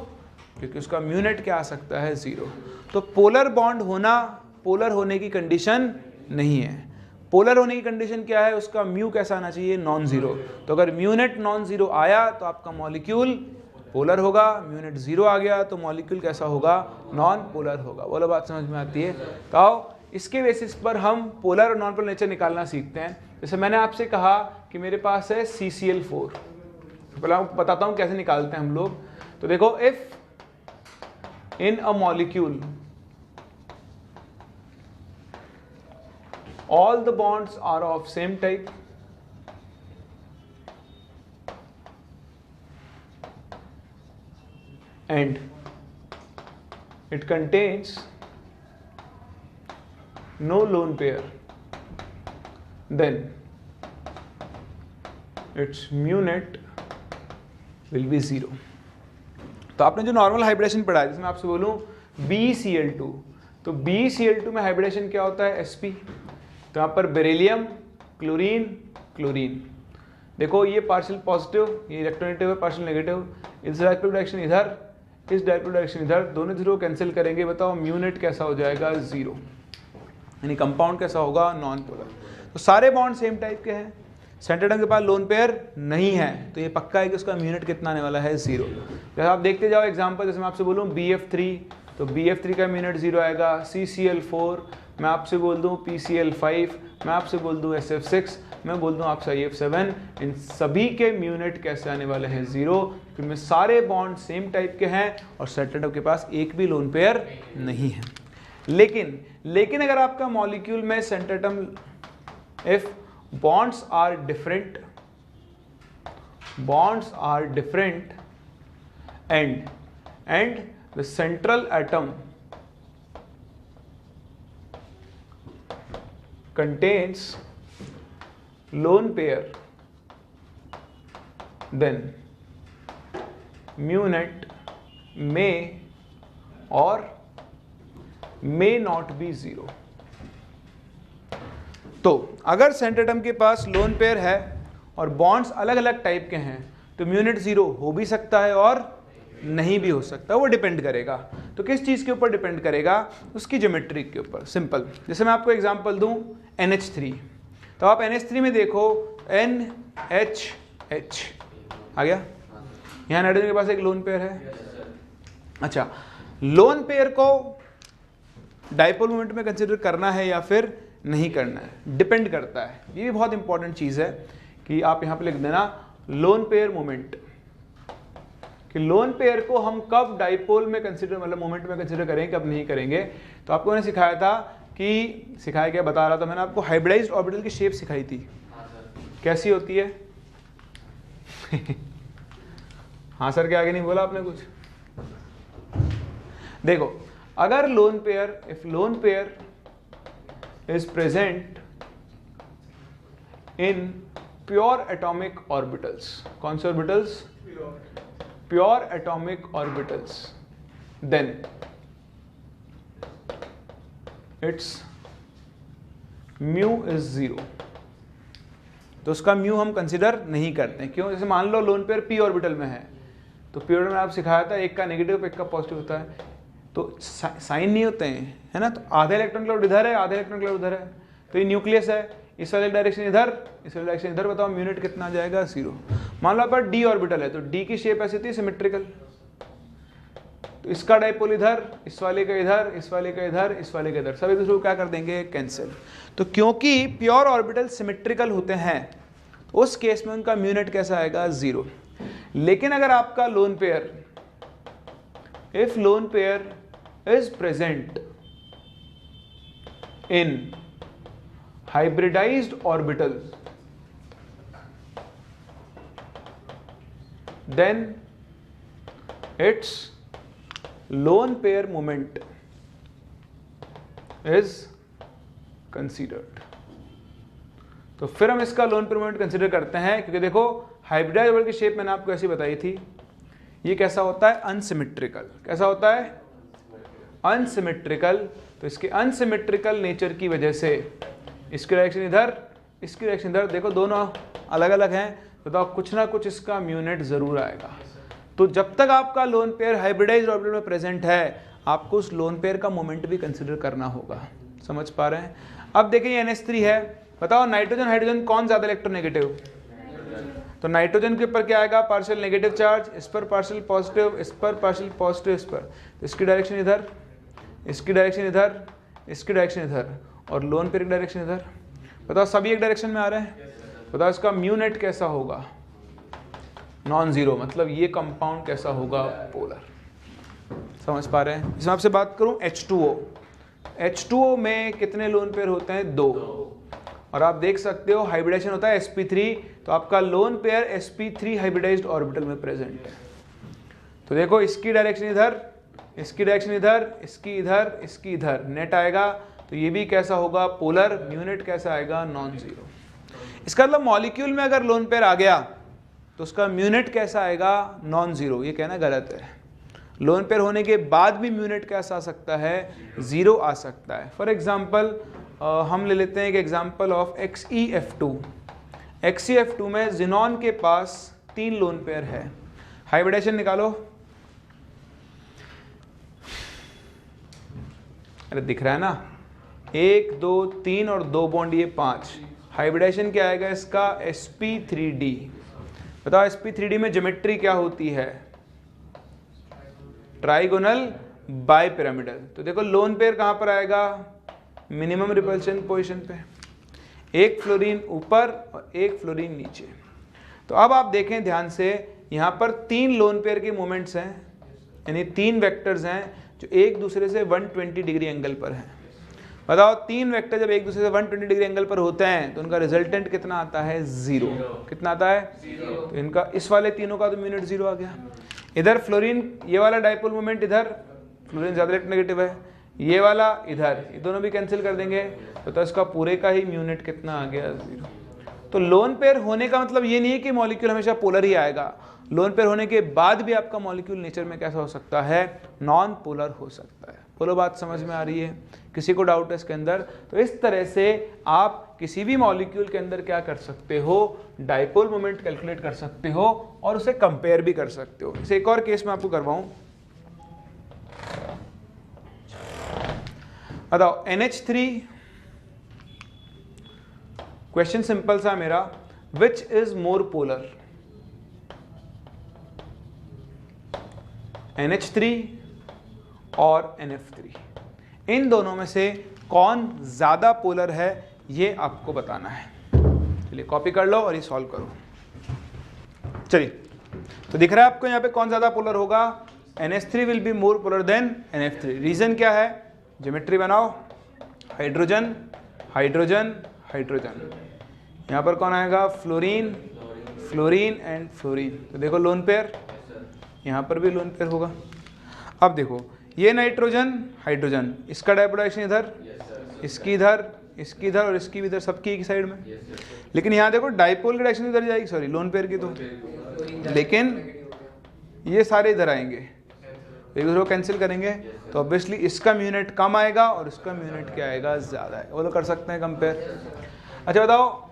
क्योंकि उसका म्यू नेट क्या आ सकता है, 0। तो पोलर बॉन्ड होना पोलर होने की कंडीशन नहीं है। पोलर होने की कंडीशन क्या है, उसका म्यू कैसा आना चाहिए, नॉन 0। तो अगर म्यू नेट नॉन 0 आया तो आपका मॉलिक्यूल पोलर होगा, म्यू नेट 0 आ गया तो मॉलिक्यूल कैसा होगा, नॉन पोलर होगा। बोलो बात समझ में आती है। तो आओ इसके बेसिस पर हम पोलर और नॉन पोलर नेचर निकालना सीखते हैं। जैसे मैंने आपसे कहा कि मेरे पास है CCl4, पहले आपको बताता हूँ कैसे निकालते हैं हम लोग। तो देखो, if in a molecule all the bonds are of same type and it contains no lone pair, then its mu net will be 0। तो आपने जो नॉर्मल हाइब्रिडेशन पढ़ा है, जिसमें आपसे बोलूं BeCl2, तो BeCl2 में हाइब्रिडेशन क्या होता है, sp। तो यहाँ पर बेरिलियम, क्लोरीन, क्लोरीन। देखो ये पार्शियल पॉजिटिव, ये इलेक्ट्रोनेगेटिव है, पार्शियल नेगेटिव। इस डायरेक्टिव डायरेक्शन इधर, इस डायरेक्टिव डायरेक्शन इधर, दोनों 0 कैंसिल करेंगे। बताओ म्यू नेट कैसा हो जाएगा, 0। यानी कंपाउंड कैसा होगा, नॉन पोलर। तो सारे बॉन्ड सेम टाइप के हैं। सेंट्रल एटम के पास लोन पेयर नहीं है, तो ये पक्का है कि उसका म्यू यूनिट कितना आने वाला है 0। जैसे आप देखते जाओ एग्जांपल, जैसे मैं आपसे बोलूँ BF3, तो BF3 का म्यू यूनिट 0 आएगा। CCl4, मैं आपसे बोल दूँ PCl5, मैं आपसे बोल दूँ SF6, मैं बोल दूँ आपसे IF7, इन सभी के म्यू यूनिट कैसे आने वाले हैं 0, क्योंकि सारे बॉन्ड सेम टाइप के हैं और सेंट्रल एटम के पास एक भी लोन पेयर नहीं है। लेकिन अगर आपका मॉलिक्यूल में central atom, if bonds are different and the central atom contains lone pair, then mu net may or may not be 0। तो अगर सेंट्रल एटम के पास लोन पेयर है और बॉन्ड्स अलग अलग टाइप के हैं, तो म्यू यूनिट 0 हो भी सकता है और नहीं भी हो सकता, वो डिपेंड करेगा। तो किस चीज़ के ऊपर डिपेंड करेगा? उसकी ज्योमेट्री के ऊपर। सिंपल, जैसे मैं आपको एग्जांपल दूं NH3, तो आप NH3 में देखो NHH आ गया, यहाँ नाइट्रोजन के पास एक लोन पेयर है। अच्छा, लोन पेयर को डाइपोल मोमेंट में कंसिडर करना है या फिर नहीं करना है, डिपेंड करता है। ये भी बहुत इंपॉर्टेंट चीज़ है कि आप यहाँ पे लिख देना लोन पेयर मोमेंट, कि लोन पेयर को हम कब डाइपोल में कंसिडर, मतलब मोमेंट में कंसिडर करेंगे, कब नहीं करेंगे। तो आपको मैंने सिखाया था कि, सिखाया क्या बता रहा था मैंने आपको, हाइब्रिडाइज्ड ऑर्बिटल की शेप सिखाई थी। कैसी होती है? हाँ सर के आगे नहीं बोला आपने कुछ? देखो, अगर lone pair, if lone pair is present in pure atomic orbitals, कौन से orbitals? Pure atomic orbitals, then its mu is 0। तो उसका म्यू हम कंसिडर नहीं करते हैं। क्यों? जैसे मान लो लोन पेयर p ऑर्बिटल में है, तो p ऑर्बिटल में आप सिखाया था एक का नेगेटिव एक का पॉजिटिव होता है, तो साइन नहीं होते हैं, है ना। तो आधा इलेक्ट्रॉन क्लाउड इधर है, आधा इलेक्ट्रॉन क्लाउड उधर है, तो ये न्यूक्लियस है, इस वाले डायरेक्शन इधर, इस वाले डायरेक्शन इधर। बताओ म्यू यूनिट कितना आ जाएगा? 0। मान लो आप पर d ऑर्बिटल है, तो d की शेप ऐसी होती है सिमेट्रिकल, तो इसका डाइपोल इधर, इस वाले का इधर, इस वाले का इधर, इस वाले का इधर, सब एक दूसरे को क्या कर देंगे? कैंसिल। तो क्योंकि प्योर ऑर्बिटल सिमेट्रिकल होते हैं, तो उस केस में उनका म्यू यूनिट कैसा आएगा? 0। लेकिन अगर आपका lone pair, if lone pair is present in hybridized orbital, then its lone pair moment is considered। तो फिर हम इसका लोन पेयर मोमेंट कंसिडर करते हैं, क्योंकि देखो हाइब्रिडाइज्ड ऑर्बिटल की शेप मैंने आपको ऐसी बताई थी, ये कैसा होता है? अनसिमेट्रिकल। कैसा होता है? अनसिमेट्रिकल। तो इसके अनसिमेट्रिकल नेचर की वजह से इसकी डायरेक्शन इधर, इसकी डायरेक्शन इधर, देखो दोनों अलग अलग हैं, बताओ कुछ ना कुछ इसका म्यू यूनिट जरूर आएगा। तो जब तक आपका लोन पेयर हाइब्रिडाइज्ड ऑर्बिटल में प्रेजेंट है, आपको उस लोन पेयर का मोमेंट भी कंसिडर करना होगा। समझ पा रहे हैं? अब देखिए NH3 है, बताओ नाइट्रोजन हाइड्रोजन कौन ज्यादा इलेक्ट्रोनेगेटिव? तो नाइट्रोजन के ऊपर क्या आएगा? पार्शियल नेगेटिव चार्ज, इस पर पार्शियल पॉजिटिव, इस पर पार्शियल पॉजिटिव, इस पर। तो इसकी डायरेक्शन इधर, इसकी डायरेक्शन इधर, इसकी डायरेक्शन इधर, और लोन पेयर की डायरेक्शन इधर। बताओ सभी एक डायरेक्शन में आ रहे हैं, बताओ इसका म्यू नेट कैसा होगा? नॉन जीरो, मतलब ये कंपाउंड कैसा होगा? पोलर। समझ पा रहे हैं? इसमें आपसे बात करूं H2O, H2O में कितने लोन पेयर होते हैं? 2। और आप देख सकते हो हाइब्रिडाइजेशन होता है sp3, तो आपका lone pair sp3 hybridised orbital में प्रेजेंट है। तो देखो इसकी डायरेक्शन इधर, इसकी डायरेक्शन इधर, इसकी इधर, इसकी इधर, नेट आएगा, तो ये भी कैसा होगा? पोलर। म्यू नेट कैसा आएगा? Non zero. इसका मतलब मॉलिक्यूल में अगर लोन पेयर आ गया तो उसका म्यू नेट कैसा आएगा? Non zero. ये कहना गलत है। लोन पेयर होने के बाद भी म्यू नेट कैसा आ सकता है? 0 आ सकता है। फॉर एग्जाम्पल हम ले लेते हैं एक एग्जाम्पल ऑफ XeF2। XeF2 में जिनॉन के पास 3 लोन पेयर है। हाइब्रिडाइजेशन निकालो। अरे दिख रहा है ना, 1 2 3 और 2 बॉन्ड, ये 5। हाइब्रिडाइजेशन क्या आएगा इसका, sp3d। बताओ sp3d में ज्योमेट्री क्या होती है, ट्राइगोनल बाई पिरामिडल। तो देखो लोन पेयर कहाँ पर आएगा, मिनिमम रिपल्शन पोजीशन पे, एक फ्लोरीन ऊपर और एक फ्लोरीन नीचे। तो अब आप देखें ध्यान से, यहाँ पर 3 लोन पेयर के मोमेंट्स हैं, यानी 3 वेक्टर्स हैं जो एक दूसरे से 120 डिग्री एंगल पर हैं। बताओ 3 वेक्टर जब एक दूसरे से 120 डिग्री एंगल पर होते हैं तो उनका रिजल्टेंट कितना आता है, 0। कितना आता है, 0। तो इनका इस वाले तीनों का तो म्यू नेट 0 आ गया। इधर फ्लोरीन, ये वाला डाइपोल मोमेंट इधर, फ्लोरीन ज्यादा इलेक्ट्रोनेगेटिव है, ये वाला इधर, ये दोनों भी कैंसिल कर देंगे तो इसका पूरे का ही म्यू नेट कितना आ गया, 0। तो लोन पेयर होने का मतलब ये नहीं है कि मॉलिक्यूल हमेशा पोलर ही आएगा। लोन पेयर होने के बाद भी आपका मॉलिक्यूल नेचर में कैसा हो सकता है, नॉन पोलर हो सकता है। बोलो बात समझ में आ रही है, किसी को डाउट है इसके अंदर? तो इस तरह से आप किसी भी मॉलिक्यूल के अंदर क्या कर सकते हो, डाइपोल मोमेंट कैलकुलेट कर सकते हो और उसे कंपेयर भी कर सकते हो। इसे एक और केस में आपको करवाऊं, बताओ NH3, क्वेश्चन सिंपल सा मेरा, which is more polar, NH3 और NF3, इन दोनों में से कौन ज्यादा पोलर है ये आपको बताना है। चलिए कॉपी कर लो और ये सॉल्व करो। चलिए, तो दिख रहा है आपको यहाँ पे कौन ज्यादा पोलर होगा, NH3 will be more polar than NF3। Reason क्या है, ज्योमेट्री बनाओ, हाइड्रोजन हाइड्रोजन हाइड्रोजन, यहाँ पर कौन आएगा, फ्लोरीन फ्लोरीन एंड फ्लोरीन। तो देखो लोन पेयर, यहाँ पर भी लोन पेयर होगा। अब देखो ये नाइट्रोजन हाइड्रोजन, इसका डाइपोलाइजेशन इधर, इसकी इधर, इसकी इधर और इसकी भी इधर, सबकी एक साइड में। लेकिन यहाँ देखो डाइपोल की डायरेक्शन इधर जाएगी, सॉरी लोन पेयर की तो, लेकिन ये सारे इधर आएंगे, एक दूसरे को कैंसिल करेंगे तो ऑब्वियसली इसका म्यू नेट कम आएगा और इसका म्यू नेट क्या आएगा, ज्यादा है। वो तो कर सकते हैं कंपेयर। अच्छा बताओ,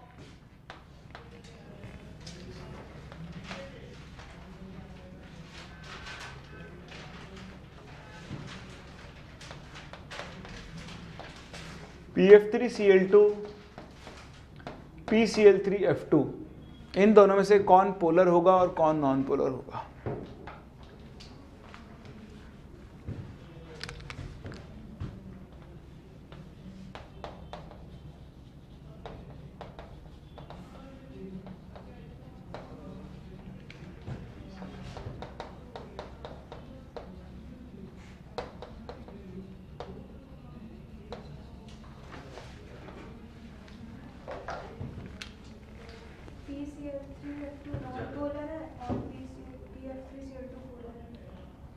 PF3Cl2 PCl3F2, इन दोनों में से कौन पोलर होगा और कौन नॉन पोलर होगा?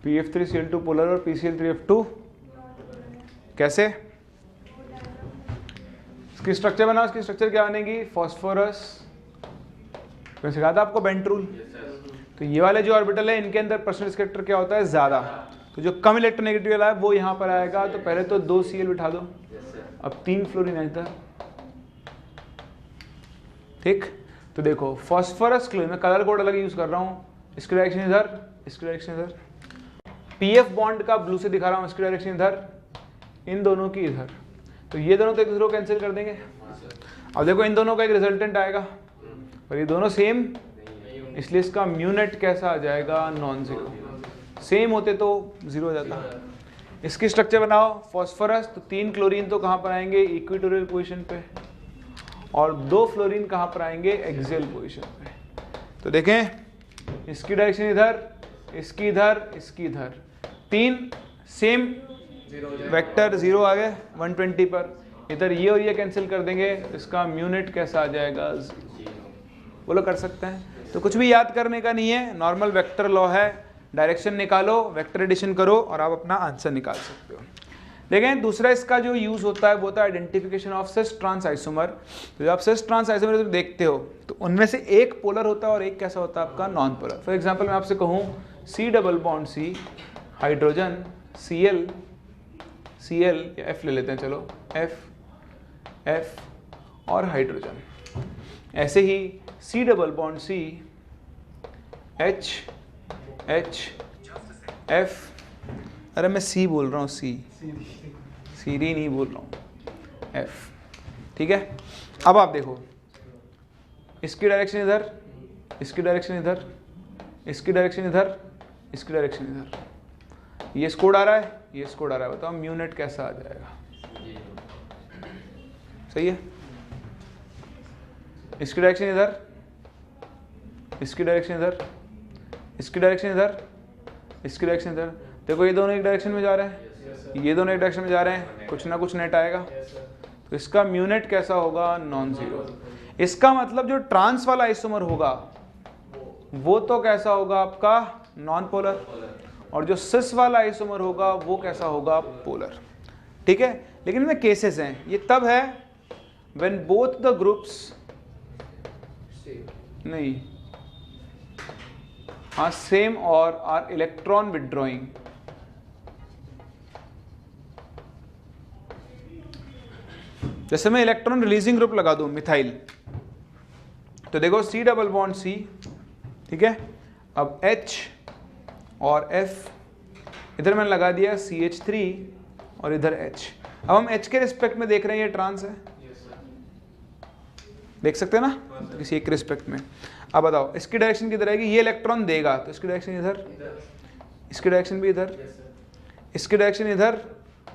PF3Cl2 पोलर और PCl3F2 कैसे? इसकी स्ट्रक्चर बनाओ, इसकी स्ट्रक्चर क्या बनेगी, फॉस्फोरस, मैं सिखाया था आपको बेंट रूल। तो ये वाले जो ऑर्बिटल है इनके अंदर परसेंटेज कैरेक्टर क्या होता है, ज्यादा। तो जो कम इलेक्ट्रोनेगेटिव वाला है वो यहाँ पर आएगा। तो पहले तो 2 Cl बिठा दो, अब 3 फ्लोरीन है इधर, ठीक। तो देखो फॉस्फोरस क्लोरीन, मैं कलर कोड अलग यूज कर रहा हूँ, इसकी डायरेक्शन इधर, इसकी डायरेक्शन इधर। PF बॉन्ड का ब्लू से दिखा रहा हूँ, इसकी डायरेक्शन इधर, इन दोनों की इधर। तो ये दोनों तो एक दूसरे को कैंसिल कर देंगे। अब देखो इन दोनों का एक रिजल्टेंट आएगा और ये दोनों सेम, इसलिए इसका म्यू नेट कैसा आ जाएगा, नॉन जीरो। सेम होते तो 0 हो जाता। इसकी स्ट्रक्चर बनाओ, फॉस्फोरस, तो 3 क्लोरीन तो कहाँ पर आएंगे, इक्वेटोरियल पोजीशन पे, और 2 फ्लोरीन कहाँ पर आएंगे, एक्सियल पोजीशन पे। तो देखें इसकी डायरेक्शन इधर, इसकी इधर, इसकी इधर, 3 सेम वेक्टर 0 आ गए 120 पर। इधर ये और ये कैंसिल कर देंगे, इसका म्यू नेट कैसा आ जाएगा, 0। बोलो कर सकते हैं। तो कुछ भी याद करने का नहीं है, नॉर्मल वेक्टर लॉ है, डायरेक्शन निकालो, वेक्टर एडिशन करो और आप अपना आंसर निकाल सकते हो। देखें दूसरा इसका जो यूज होता है वो होता है identification of cis trans isomer. तो जब आप सिस ट्रांस आइसोमर देखते हो तो उनमें से एक पोलर होता है और एक कैसा होता है आपका, नॉन पोलर। फॉर एग्जांपल मैं आपसे कहूँ C double bond C, hydrogen Cl, Cl या F ले लेते हैं, चलो F और हाइड्रोजन। ऐसे ही C double bond C, H F, अरे मैं C बोल रहा हूँ, सीरी नहीं बोल रहा हूँ, F, ठीक है। अब आप देखो इसकी डायरेक्शन इधर, इसकी डायरेक्शन इधर, इसकी डायरेक्शन इधर, इसकी डायरेक्शन इधर। ये स्कोर आ रहा है, ये स्कोर आ रहा है। बताओ म्यू नेट कैसा आ जाएगा? सही है। इसकी डायरेक्शन इधर, इसकी डायरेक्शन इधर, इसकी डायरेक्शन इधर, इसकी डायरेक्शन इधर। देखो ये दोनों एक डायरेक्शन में जा रहे हैं, ये दोनों एक डायरेक्शन में जा रहे हैं, कुछ ना कुछ नेट आएगा। तो इसका म्यू नेट कैसा होगा? Non zero. इसका मतलब जो ट्रांस वाला आइसोमर होगा वो तो कैसा होगा आपका? Non polar. और जो सिस वाला आइसोमर होगा वो कैसा होगा? पोलर। ठीक है। लेकिन इनमें केसेस हैं। ये तब है व्हेन बोथ द ग्रुप्स, नहीं, हाँ, सेम और आर इलेक्ट्रॉन विथड्रॉइंग। जैसे मैं इलेक्ट्रॉन रिलीजिंग ग्रुप लगा दूं मिथाइल, तो देखो C डबल बॉन्ड C, ठीक है। अब H और F, इधर मैंने लगा दिया CH3 और इधर H। अब हम H के रिस्पेक्ट में देख रहे हैं ये ट्रांस है, देख सकते हैं ना किसी एक रिस्पेक्ट में। अब बताओ इसकी डायरेक्शन किधर आएगी? ये इलेक्ट्रॉन देगा तो इसकी डायरेक्शन इधर, इसकी डायरेक्शन भी इधर, इसकी डायरेक्शन इधर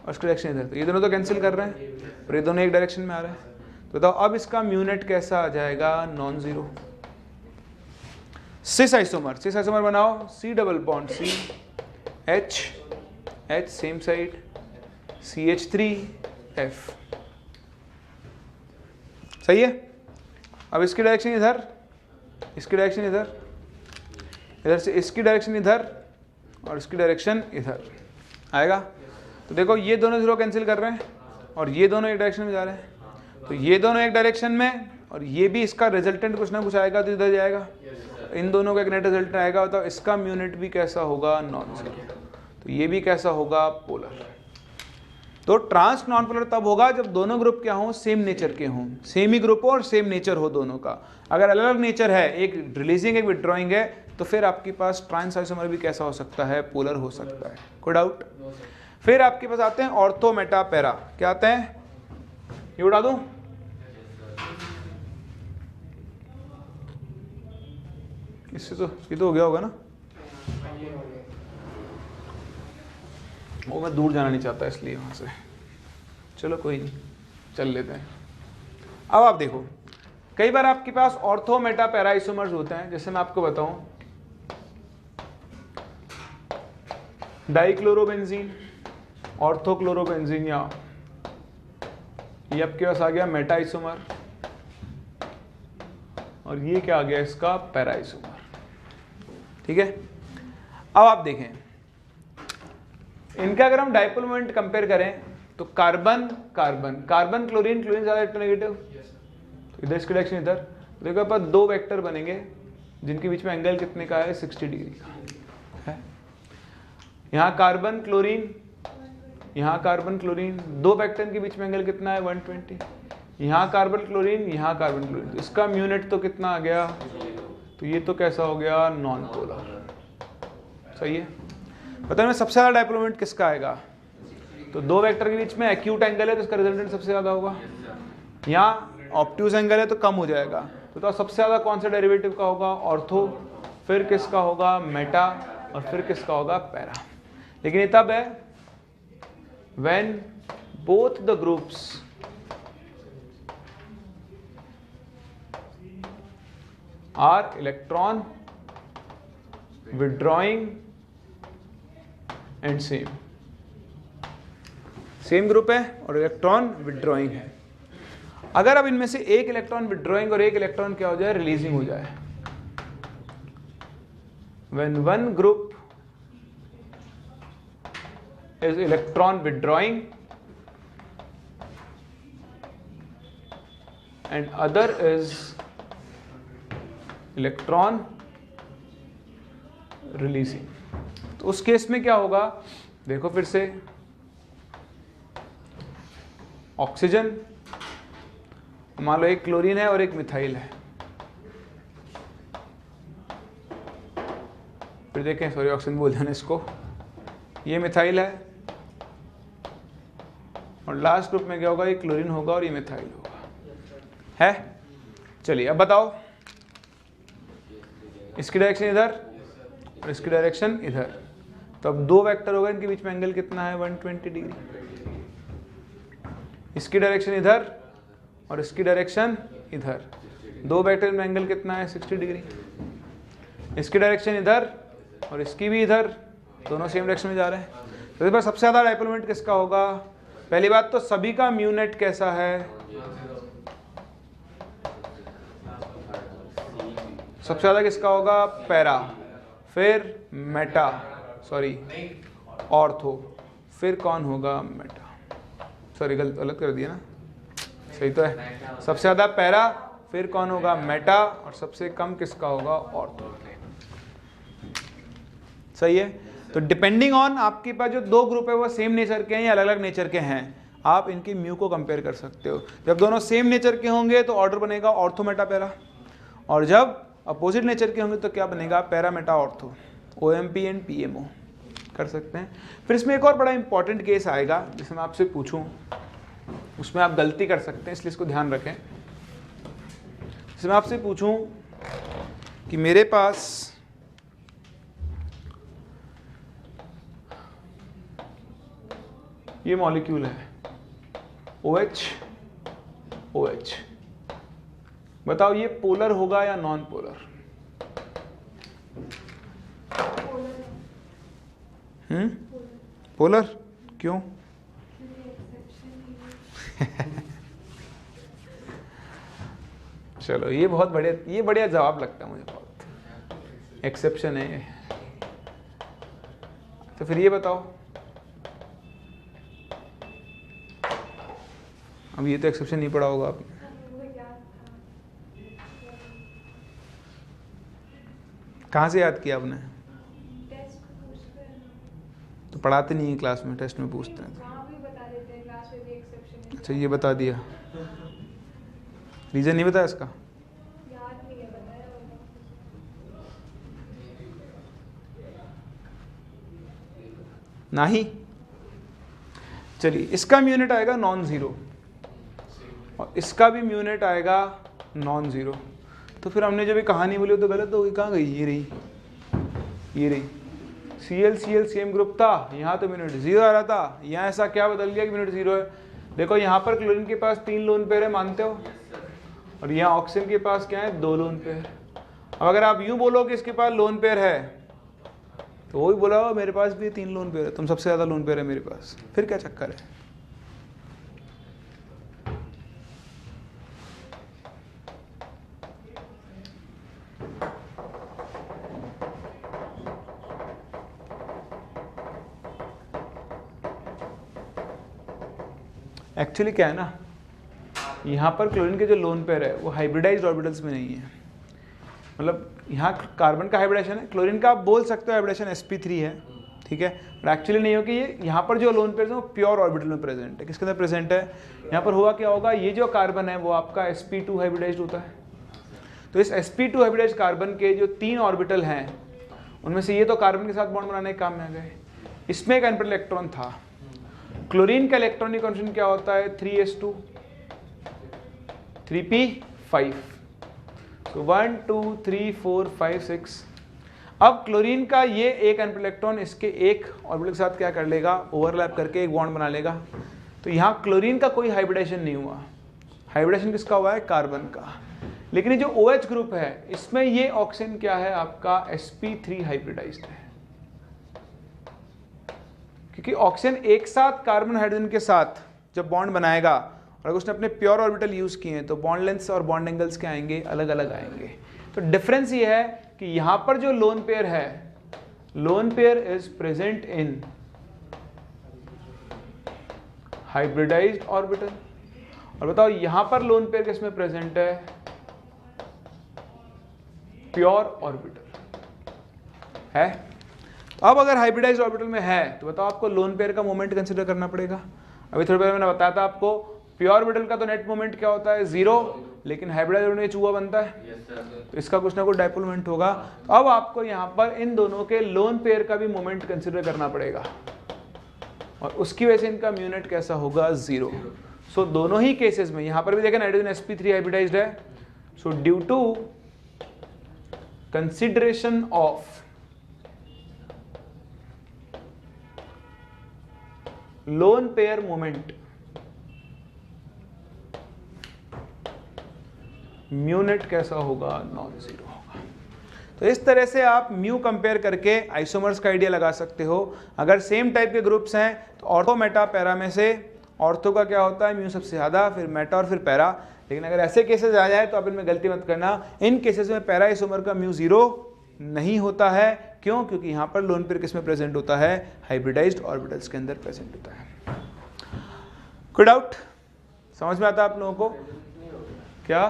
और इसकी डायरेक्शन इधर। तो ये दोनों तो कैंसिल कर रहे हैं और ये दोनों एक डायरेक्शन में आ रहे हैं। तो बताओ अब इसका म्यू नेट कैसा आ जाएगा? Non zero. Cis isomer, cis isomer बनाओ। C double bond C, H, H same side, CH3 F। सही है। अब इसकी डायरेक्शन इधर, इसकी डायरेक्शन इधर, इधर से इसकी डायरेक्शन इधर और इसकी डायरेक्शन इधर आएगा। तो देखो ये दोनों जीरो कैंसिल कर रहे हैं और ये दोनों एक डायरेक्शन में जा रहे हैं। तो ये दोनों एक डायरेक्शन में और ये भी इसका रिजल्टेंट कुछ ना कुछ आएगा तो इधर जाएगा। इन दोनों का एक नेट रिजल्टेंट आएगा। तो इसका म्यू नेट भी कैसा होगा? Non zero. तो ये भी कैसा होगा? पोलर। तो ट्रांस नॉन पोलर तब होगा जब दोनों ग्रुप क्या हो? सेम नेचर के हों, सेम ही ग्रुप हो और सेम नेचर हो दोनों का। अगर अलग अलग नेचर है, एक रिलीजिंग एक विथड्रॉइंग है, तो फिर आपके पास ट्रांस आइसोमर भी कैसा हो सकता है? पोलर हो सकता है। कोई डाउट? फिर आपके पास आते हैं ऑर्थो मेटा पैरा। क्या आते हैं? ये उड़ा दूं? इससे तो ये तो हो गया होगा ना। वो मैं दूर जाना नहीं चाहता इसलिए वहां से। चलो कोई नहीं, चल लेते हैं। अब आप देखो कई बार आपके पास ऑर्थो मेटा पैरा आइसोमर्स होते हैं। जैसे मैं आपको बताऊं, डाइक्लोरोबेंजीन, ऑर्थोक्लोरोबेंजीन, या ये आपके पास आ गया मेटा आइसोमर और ये क्या आ गया? इसका पैरा आइसोमर। ठीक है। अब आप देखें इनका अगर हम डाइपोल मोमेंट कंपेयर करें तो carbon carbon, carbon chlorine, chlorine ज्यादा इलेक्ट्रोनेगेटिव, तो इधर इसकी डायरेक्शन इधर। देखो आप दो वेक्टर बनेंगे जिनके बीच में एंगल कितने का है? 60 डिग्री का है। यहाँ कार्बन क्लोरीन, यहाँ कार्बन क्लोरीन, दो वेक्टर के बीच में एंगल कितना है? 120। यहाँ कार्बन क्लोरीन, यहाँ कार्बन क्लोरीन, तो इसका म्यू नेट तो कितना आ गया? तो ये तो कैसा हो गया? Non polar. सही है। पता है सबसे ज्यादा डाइपोल मोमेंट किसका आएगा? तो दो वेक्टर के बीच में एक्यूट एंगल है तो इसका रिजल्टेंट सबसे ज्यादा होगा। यहाँ ऑब्ट्यूज एंगल है तो कम हो जाएगा। तो सबसे ज्यादा कौन सा डेरिवेटिव का होगा? ऑर्थो, फिर किसका होगा? मेटा, और फिर किसका होगा? पैरा। लेकिन ये तब है when both the groups are electron withdrawing and same group है और इलेक्ट्रॉन विथड्रॉइंग है। अगर अब इनमें से एक इलेक्ट्रॉन विथड्रॉइंग और एक इलेक्ट्रॉन क्या हो जाए? रिलीजिंग हो जाए। when one group is electron withdrawing and other is electron releasing, तो उस केस में क्या होगा? देखो फिर से, ऑक्सीजन, मान लो एक क्लोरीन है और एक मिथाइल है। फिर देखें, सॉरी ऑक्सीजन बोल देना इसको, ये मिथाइल है और लास्ट ग्रुप में क्या होगा? ये क्लोरीन होगा और ये मिथाइल होगा। है? चलिए अब बताओ इसकी डायरेक्शन इधर और इसकी डायरेक्शन इधर, तो अब दो वेक्टर होगा, इनके बीच में एंगल कितना है 120 डिग्री। इसकी डायरेक्शन इधर और इसकी डायरेक्शन इधर, दो वेक्टर में एंगल कितना है 60 डिग्री। इसकी डायरेक्शन इधर और इसकी भी इधर, दोनों सेम डायरेक्शन में जा रहे हैं। तो इस बार सबसे ज़्यादा डायपोल मोमेंट किसका होगा? पहली बात तो सभी का म्यू नेट कैसा है? सबसे ज़्यादा किसका होगा? पैरा, फिर मेटा, सॉरी ऑर्थो, फिर कौन होगा? मेटा, सॉरी गलत कर दिया ना, सही तो है। सबसे ज़्यादा पैरा, फिर कौन होगा? मेटा, और सबसे कम किसका होगा? ऑर्थो। सही है। तो डिपेंडिंग ऑन आपके पास जो दो ग्रुप है वो सेम नेचर के हैं या अलग अलग नेचर के हैं, आप इनकी म्यू को कंपेयर कर सकते हो। जब दोनों सेम नेचर के होंगे तो ऑर्डर बनेगा ऑर्थो मेटा पैरा, और जब अपोजिट नेचर के होंगे तो क्या बनेगा? Para Meta ortho, OMP and PMO कर सकते हैं। फिर इसमें एक और बड़ा इंपॉर्टेंट केस आएगा जिसे मैं आपसे पूछूं, उसमें आप गलती कर सकते हैं, इसलिए इसको ध्यान रखें। जैसे मैं आपसे पूछूं कि मेरे पास ये मॉलिक्यूल है OH OH, बताओ ये पोलर होगा या नॉन पोलर? पोलर क्यों? चलो ये बहुत बढ़िया जवाब लगता है मुझे, बहुत एक्सेप्शन है ये। तो फिर ये बताओ, अब ये तो एक्सेप्शन नहीं पढ़ा होगा आपने। कहाँ से याद किया आपने? तो पढ़ाते नहीं है क्लास में, टेस्ट में पूछते हैं। अच्छा ये बता दिया, रीजन नहीं बताया इसका? नहीं, चलिए इसका म्यूनेट आएगा नॉन जीरो और इसका भी म्यूनेट आएगा नॉन जीरो। तो फिर हमने जो भी कहानी बोली वो तो गलत होगी। कहाँ गई? ये रही, ये रही। Cl सेम ग्रुप था, यहाँ तो म्यूनेट जीरो आ रहा था, यहाँ ऐसा क्या बदल गया कि म्यूनेट जीरो है? देखो यहाँ पर क्लोरीन के पास 3 लोन पेयर है, मानते हो, और यहाँ ऑक्सीजन के पास क्या है? 2 लोन पेयर। अब अगर आप यूँ बोलो कि इसके पास लोन पेयर है, तो वो भी बोला हो मेरे पास भी 3 लोन पेयर है, तुम सबसे ज़्यादा लोन पेयर है मेरे पास, फिर क्या चक्कर है? एक्चुअली क्या है ना, यहाँ पर क्लोरीन के जो लोन पेयर है वो हाइब्रिडाइज्ड ऑर्बिटल्स में नहीं है। मतलब यहाँ कार्बन का हाइब्रिडेशन है, क्लोरीन का आप बोल सकते हो हाइब्रिडेशन sp3 है, ठीक है, बट एक्चुअली नहीं हो कि ये यहाँ पर जो लोन पेयर है वो प्योर ऑर्बिटल में प्रेजेंट है। किसके अंदर प्रेजेंट है? यहाँ पर हुआ क्या होगा, ये जो कार्बन है वो आपका sp2 हाइब्रिडाइज्ड होता है। तो इस sp2 हाइब्रिडाइज्ड कार्बन के जो 3 ऑर्बिटल हैं उनमें से ये तो कार्बन के साथ बॉन्ड बनाने के काम में आ गए। इसमें एक अनपेयर्ड इलेक्ट्रॉन था। क्लोरीन का इलेक्ट्रॉनिक कॉन्फिगरेशन क्या होता है? 3s2 3p5, तो 1 2 3 4 5 6। अब क्लोरीन का ये एक अनपेयर्ड इलेक्ट्रॉन इसके एक ऑर्बिटल के साथ क्या कर लेगा? ओवरलैप करके एक बॉन्ड बना लेगा। तो यहाँ क्लोरीन का कोई हाइब्रिडेशन नहीं हुआ। हाइब्रिडेशन किसका हुआ है? कार्बन का। लेकिन ये जो OH ग्रुप है इसमें ये ऑक्सीजन क्या है? आपका sp3 हाइब्रिडाइज्ड है, क्योंकि ऑक्सीजन एक साथ कार्बन हाइड्रोजन के साथ जब बॉन्ड बनाएगा और अगर उसने अपने प्योर ऑर्बिटल यूज किए हैं तो बॉन्ड लेंथ्स और बॉन्ड एंगल्स क्या आएंगे? अलग अलग आएंगे। तो डिफरेंस ये है कि यहाँ पर जो लोन पेयर है, loan pair is present in hybridised orbital, और बताओ यहाँ पर लोन पेयर किसमें प्रेजेंट है? प्योर ऑर्बिटल है। तो अब अगर हाइब्रिडाइज्ड ऑर्बिटल में है तो बताओ आपको लोन पेयर का मोमेंट कंसीडर करना पड़ेगा। अभी थोड़ी देर मैंने बताया था आपको प्योर ऑर्बिटल का तो नेट मोमेंट क्या होता है? 0, लेकिन हाइब्रिडाइज्ड ऑर्बिटल में चूहा बनता है, तो इसका कुछ ना कुछ डायपोल मोमेंट होगा। तो अब आपको यहाँ पर इन दोनों के लोन पेयर का भी मोमेंट कंसीडर करना पड़ेगा और उसकी वजह से इनका म्यूनेट कैसा होगा? 0। सो दोनों ही केसेस में यहाँ पर भी देखें नाइट्रोजन sp3 हाइब्रिडाइज्ड है, so due to consideration of lone pair moment mu net कैसा होगा, नॉन जीरो होगा। तो इस तरह से आप म्यू कंपेयर करके आइसोमर्स का आइडिया लगा सकते हो। अगर सेम टाइप के ग्रुप्स हैं तो ऑर्थो मेटा पैरा में से ऑर्थो का क्या होता है, म्यू सबसे ज़्यादा, फिर मेटा और फिर पैरा। लेकिन अगर ऐसे केसेस आ जाए तो आप इनमें गलती मत करना, इन केसेस में पैरा आइसोमर का म्यू जीरो नहीं होता है। क्यों? क्योंकि यहाँ पर लोन पेयर किस में प्रेजेंट होता है, हाइब्रिडाइज्ड ऑर्बिटल्स के अंदर प्रेजेंट होता है। कोई डाउट समझ में आता है आप लोगों को? क्या?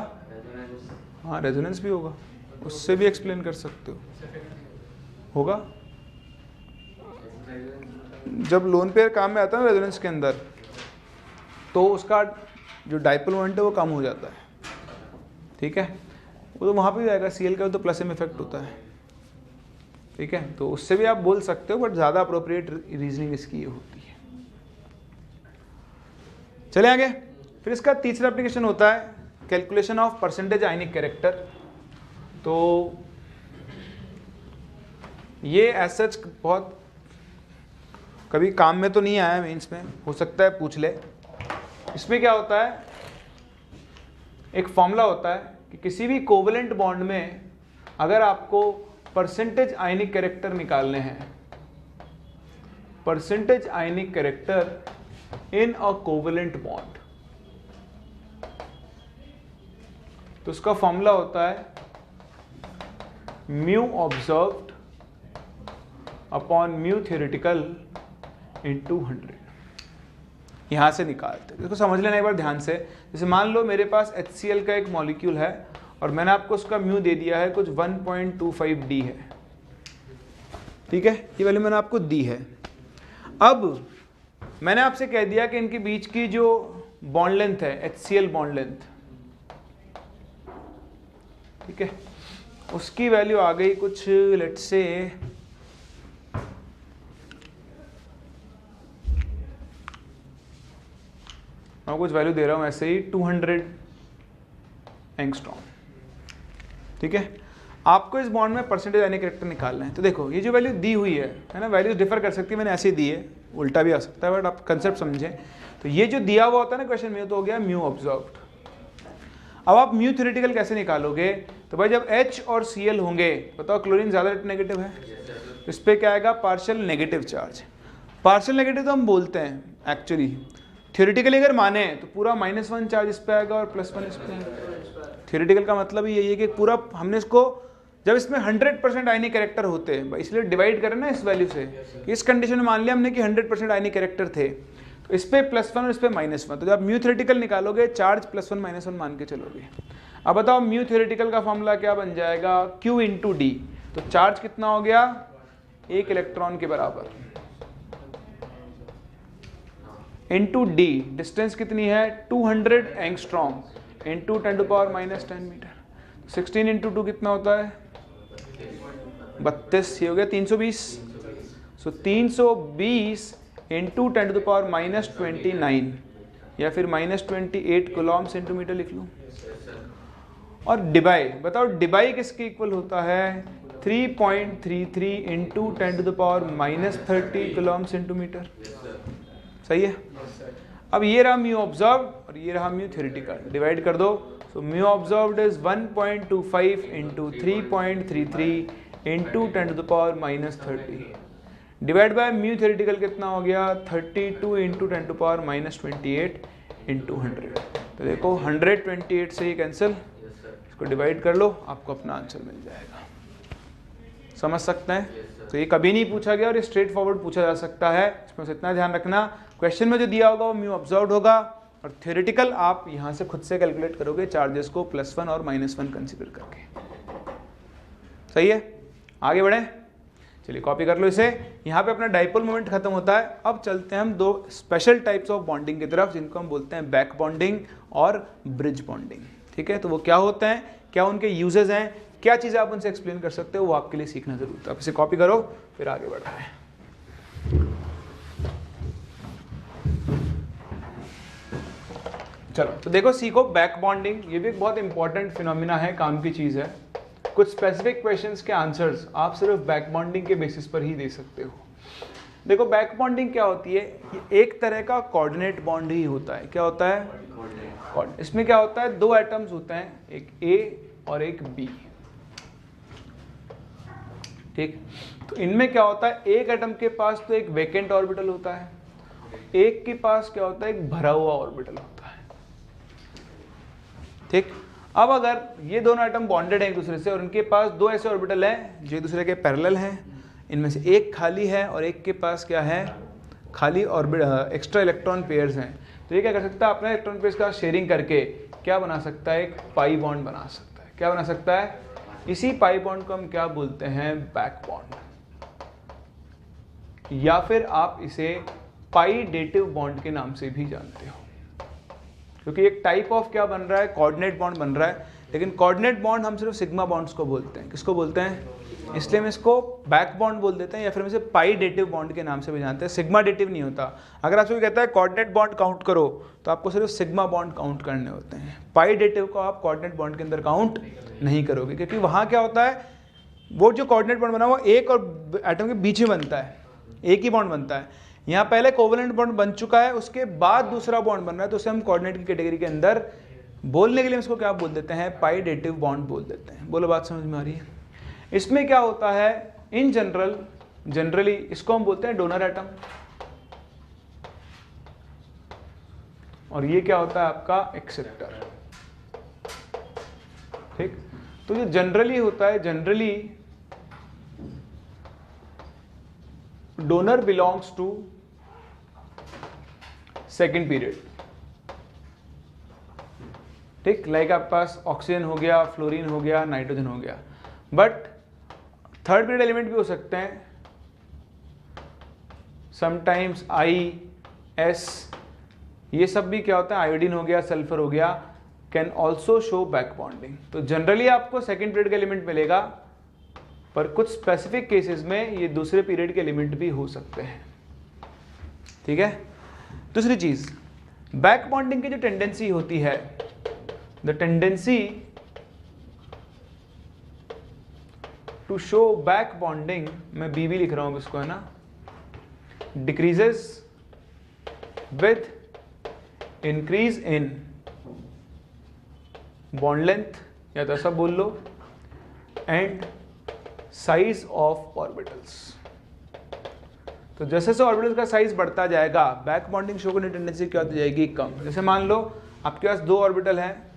हाँ, रेजोनेंस भी होगा, उससे भी एक्सप्लेन कर सकते हो। होगा जब लोन पेयर काम में आता है ना रेजोनेंस के अंदर, तो उसका जो डाइपोल मोमेंट है वो कम हो जाता है। ठीक है, वो तो वहाँ पे भी आएगा, सीएल का तो प्लस एम इफेक्ट होता है। ठीक है, तो उससे भी आप बोल सकते हो, बट ज़्यादा अप्रोप्रिएट रीजनिंग इसकी ये होती है। चले आगे। फिर इसका तीसरा एप्लीकेशन होता है calculation of percentage ionic character. तो ये एज सच बहुत कभी काम में तो नहीं आया मेंस में, हो सकता है पूछ ले। इसमें क्या होता है, एक फॉर्मूला होता है कि किसी भी कोवेलेंट बॉन्ड में अगर आपको परसेंटेज आयनिक कैरेक्टर निकालने हैं, percentage ionic character in a covalent bond, तो उसका फॉर्मूला होता है mu observed upon mu theoretical into 100। यहाँ से निकालते हैं, इसको समझ लेना एक बार ध्यान से। जैसे मान लो मेरे पास HCl का एक मॉलिक्यूल है और मैंने आपको उसका म्यू दे दिया है कुछ 1.25 D है। ठीक है, ये वैल्यू मैंने आपको दी है। अब मैंने आपसे कह दिया कि इनके बीच की जो बॉन्ड लेंथ है, HCl बॉन्ड लेंथ, ठीक है, उसकी वैल्यू आ गई कुछ, लेट्स से मैं कुछ वैल्यू दे रहा हूं ऐसे ही 200 एंगस्ट्रॉम। ठीक है, आपको इस बॉन्ड में परसेंटेज आयनिक कैरेक्टर निकालना है। तो देखो ये जो वैल्यू दी हुई है ना, वैल्यूज डिफर कर सकती है, मैंने ऐसे ही दी है, उल्टा भी आ सकता है, बट आप कंसेप्ट समझें। तो ये जो दिया हुआ होता है ना क्वेश्चन में, तो हो गया म्यू ऑब्जर्व्ड। अब आप म्यू थ्योरेटिकल कैसे निकालोगे? तो भाई जब H और Cl होंगे, बताओ क्लोरीन ज्यादा नेगेटिव है, तो इस पर क्या आएगा, partial negative charge. Partial negative तो हम बोलते हैं एक्चुअली, थ्योरेटिकली अगर माने तो पूरा -1 चार्ज इस पे आएगा और +1 इस पे। थ्योरेटिकल का मतलब ही यही है कि पूरा हमने इसको, जब इसमें 100% आयनिक कैरेक्टर होते हैं, इसलिए डिवाइड करें ना इस वैल्यू से। इस कंडीशन में मान लिया हमने कि 100% आयनिक कैरेक्टर थे, तो इस पे +1 और इस पे -1, तो जब म्यू थ्योरेटिकल निकालोगे चार्ज +1 -1 मान के चलोगे। अब बताओ म्यू थ्योरेटिकल का फॉर्मूला क्या बन जाएगा, Q × D। तो चार्ज कितना हो गया, 1 इलेक्ट्रॉन के बराबर, इंटू D, डिस्टेंस कितनी है 200 एंगस्ट्रॉम इंटू 10⁻⁻10 मीटर। 16 × 2 कितना होता है 32, ये हो गया 320। सो 320 इंटू 10⁻⁻29 या फिर -28 कूलम्ब सेंटीमीटर लिख लूँ। और डिबाई, बताओ डिबाई किसके इक्वल होता है, 3.33 इंटू 10⁻30 कूलम्ब सेंटीमीटर। सही है। अब ये रहा म्यू ऑब्जर्व और ये रहा म्यू थ्योरेटिकल, डिवाइड कर दो। So mu observed is 1.25 into 3.33 into 10⁻30 divide by mu theoretical कितना हो गया, 32 इंटू 10⁻28 इंटू 100। तो देखो 128 से ये कैंसिल, इसको डिवाइड कर लो, आपको अपना आंसर मिल जाएगा। समझ सकते हैं? तो ये कभी नहीं पूछा गया और ये स्ट्रेट फॉरवर्ड पूछा जा सकता है, इसमें इतना ध्यान रखना। क्वेश्चन में जो दिया होगा वो म्यू ऑब्जर्व्ड होगा और थ्योरेटिकल आप यहाँ से खुद से कैलकुलेट करोगे चार्जेस को +1 और -1 कंसीडर करके। सही है, आगे बढ़े, चलिए कॉपी कर लो इसे। यहाँ पे अपना डाइपोल मोमेंट खत्म होता है। अब चलते हैं हम दो स्पेशल टाइप्स ऑफ बॉन्डिंग की तरफ, जिनको हम बोलते हैं बैक बॉन्डिंग और ब्रिज बॉन्डिंग। ठीक है, तो वो क्या होते हैं, क्या उनके यूजेस हैं, क्या चीज़ें आप उनसे एक्सप्लेन कर सकते हो, वो आपके लिए सीखना जरूर था। आप इसे कॉपी करो, फिर आगे बढ़ रहे हैं। चलो तो देखो, सीखो बैक बॉन्डिंग। ये भी एक बहुत इंपॉर्टेंट फिनोमिना है, काम की चीज़ है। कुछ स्पेसिफिक क्वेश्चंस के आंसर्स आप सिर्फ बैक बॉन्डिंग के बेसिस पर ही दे सकते हो। देखो बैक बॉन्डिंग क्या होती है, ये एक तरह का कोऑर्डिनेट बॉन्ड ही होता है। क्या होता है? इसमें क्या होता है, दो एटम्स होते हैं, एक A और एक B। ठीक, तो इनमें क्या होता है, एक एटम के पास तो एक वेकेंट ऑर्बिटल होता है, एक के पास क्या होता है, एक भरा हुआ ऑर्बिटल होता है। ठीक, अब अगर ये दोनों एटम बॉन्डेड हैं एक दूसरे से और इनके पास दो ऐसे ऑर्बिटल हैं जो एक दूसरे के पैरेलल हैं, इनमें से एक खाली है और एक के पास क्या है, खाली ऑर्बिटल एक्स्ट्रा इलेक्ट्रॉन पेयर्स हैं, तो ये क्या कर सकता है, अपने इलेक्ट्रॉन पेयर्स का शेयरिंग करके क्या बना सकता है, एक पाई बॉन्ड बना सकता है। क्या बना सकता है? इसी पाई बॉन्ड को हम क्या बोलते हैं, बैक बॉन्ड, या फिर आप इसे पाई डेटिव बॉन्ड के नाम से भी जानते हो, क्योंकि एक टाइप ऑफ क्या बन रहा है, कोऑर्डिनेट बॉन्ड बन रहा है। लेकिन कोऑर्डिनेट बॉन्ड हम सिर्फ सिग्मा बॉन्ड्स को बोलते हैं। किसको बोलते हैं? इसलिए हम इसको बैक बॉन्ड बोल देते हैं, या फिर हम इसे पाई डेटिव बॉन्ड के नाम से भी जानते हैं। सिग्मा डेटिव नहीं होता। अगर आपसे कोई कहता है कोऑर्डिनेट बॉन्ड काउंट करो, तो आपको सिर्फ सिग्मा बॉन्ड काउंट करने होते हैं। पाई डेटिव को आप कोऑर्डिनेट बॉन्ड के अंदर काउंट नहीं करोगे, क्योंकि वहाँ क्या होता है, वो जो कोऑर्डिनेट बॉन्ड बना वो एक और एटम के बीच में बनता है, एक ही बॉन्ड बनता है। यहाँ पहले कोवेलेंट बॉन्ड बन चुका है, उसके बाद दूसरा बॉन्ड बन रहा है, तो उसे हम कोऑर्डिनेट की कैटेगरी के अंदर बोलने के लिए इसको क्या बोल देते हैं, पाई डेटिव बॉन्ड बोल देते हैं। बोलो बात समझ में आ रही है? इसमें क्या होता है, इन जनरली इसको हम बोलते हैं डोनर एटम, और ये क्या होता है आपका एक्सेप्टर। ठीक, तो जो जनरली होता है, generally donor belongs to second period. ठीक, लाइक आपके पास ऑक्सीजन हो गया, फ्लोरीन हो गया, नाइट्रोजन हो गया, बट थर्ड पीरियड एलिमेंट भी हो सकते हैं, समटाइम्स I, S, ये सब भी क्या होता है, आयोडीन हो गया, सल्फर हो गया, can also show back bonding. तो जनरली आपको सेकेंड पीरियड का एलिमेंट मिलेगा, पर कुछ स्पेसिफिक केसेस में ये दूसरे पीरियड के एलिमेंट भी हो सकते हैं। ठीक है, दूसरी चीज, बैक बॉन्डिंग की जो टेंडेंसी होती है, the tendency to show back bonding, मैं BB लिख रहा हूं इसको, है ना, decreases with increase in bond length, या तो ऐसा बोल लो, एंड साइज ऑफ ऑर्बिटल्स। तो जैसे जैसे ऑर्बिटल का साइज बढ़ता जाएगा, बैक बॉन्डिंग शो करने की टेंडेंसी क्या होती जाएगी, कम। जैसे मान लो आपके पास दो ऑर्बिटल हैं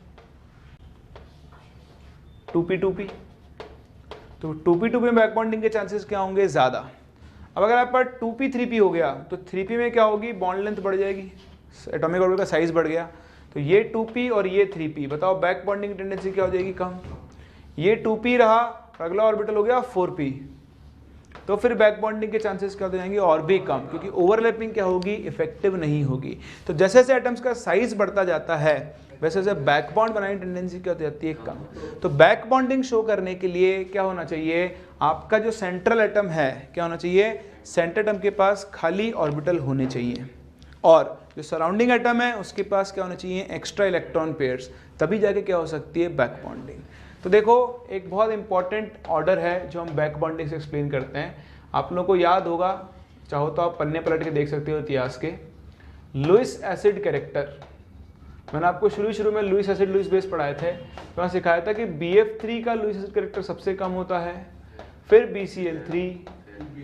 2p2p, तो 2p2p में बैक बॉन्डिंग के चांसेस क्या होंगे, ज्यादा। अब अगर आप पर 2p3p हो गया, तो 3p में क्या होगी, बॉन्ड लेंथ बढ़ जाएगी, एटॉमिक ऑर्बिटल का साइज बढ़ गया, तो ये 2p और ये 3p, बताओ बैक बॉन्डिंग की टेंडेंसी क्या हो जाएगी, कम। ये 2p रहा, अगला ऑर्बिटल हो गया 4p, तो फिर बैक बॉन्डिंग के चांसेस क्या हो जाएंगे, और भी कम, क्योंकि ओवरलैपिंग क्या होगी, इफेक्टिव नहीं होगी। तो जैसे जैसे एटम्स का साइज बढ़ता जाता है, वैसे वैसे बैक बॉन्ड बनाने की टेंडेंसी क्या हो जाती है, कम। तो बैक बॉन्डिंग शो करने के लिए क्या होना चाहिए, आपका जो सेंट्रल एटम है, क्या होना चाहिए, सेंट्रल एटम के पास खाली ऑर्बिटल होने चाहिए, और जो सराउंडिंग एटम है उसके पास क्या होना चाहिए, एक्स्ट्रा इलेक्ट्रॉन पेयर्स, तभी जाके क्या हो सकती है, बैक बॉन्डिंग। तो देखो एक बहुत इंपॉर्टेंट ऑर्डर है जो हम बैक बॉन्डिंग से एक्सप्लेन करते हैं। आप लोगों को याद होगा, चाहो तो आप पन्ने पलट के देख सकते हो इतिहास के, लुईस एसिड कैरेक्टर। मैंने आपको शुरू में लुईस एसिड लुईस बेस पढ़ाए थे, तो वहाँ सिखाया था कि BF3 का लुईस एसिड कैरेक्टर सबसे कम होता है, फिर BCl3,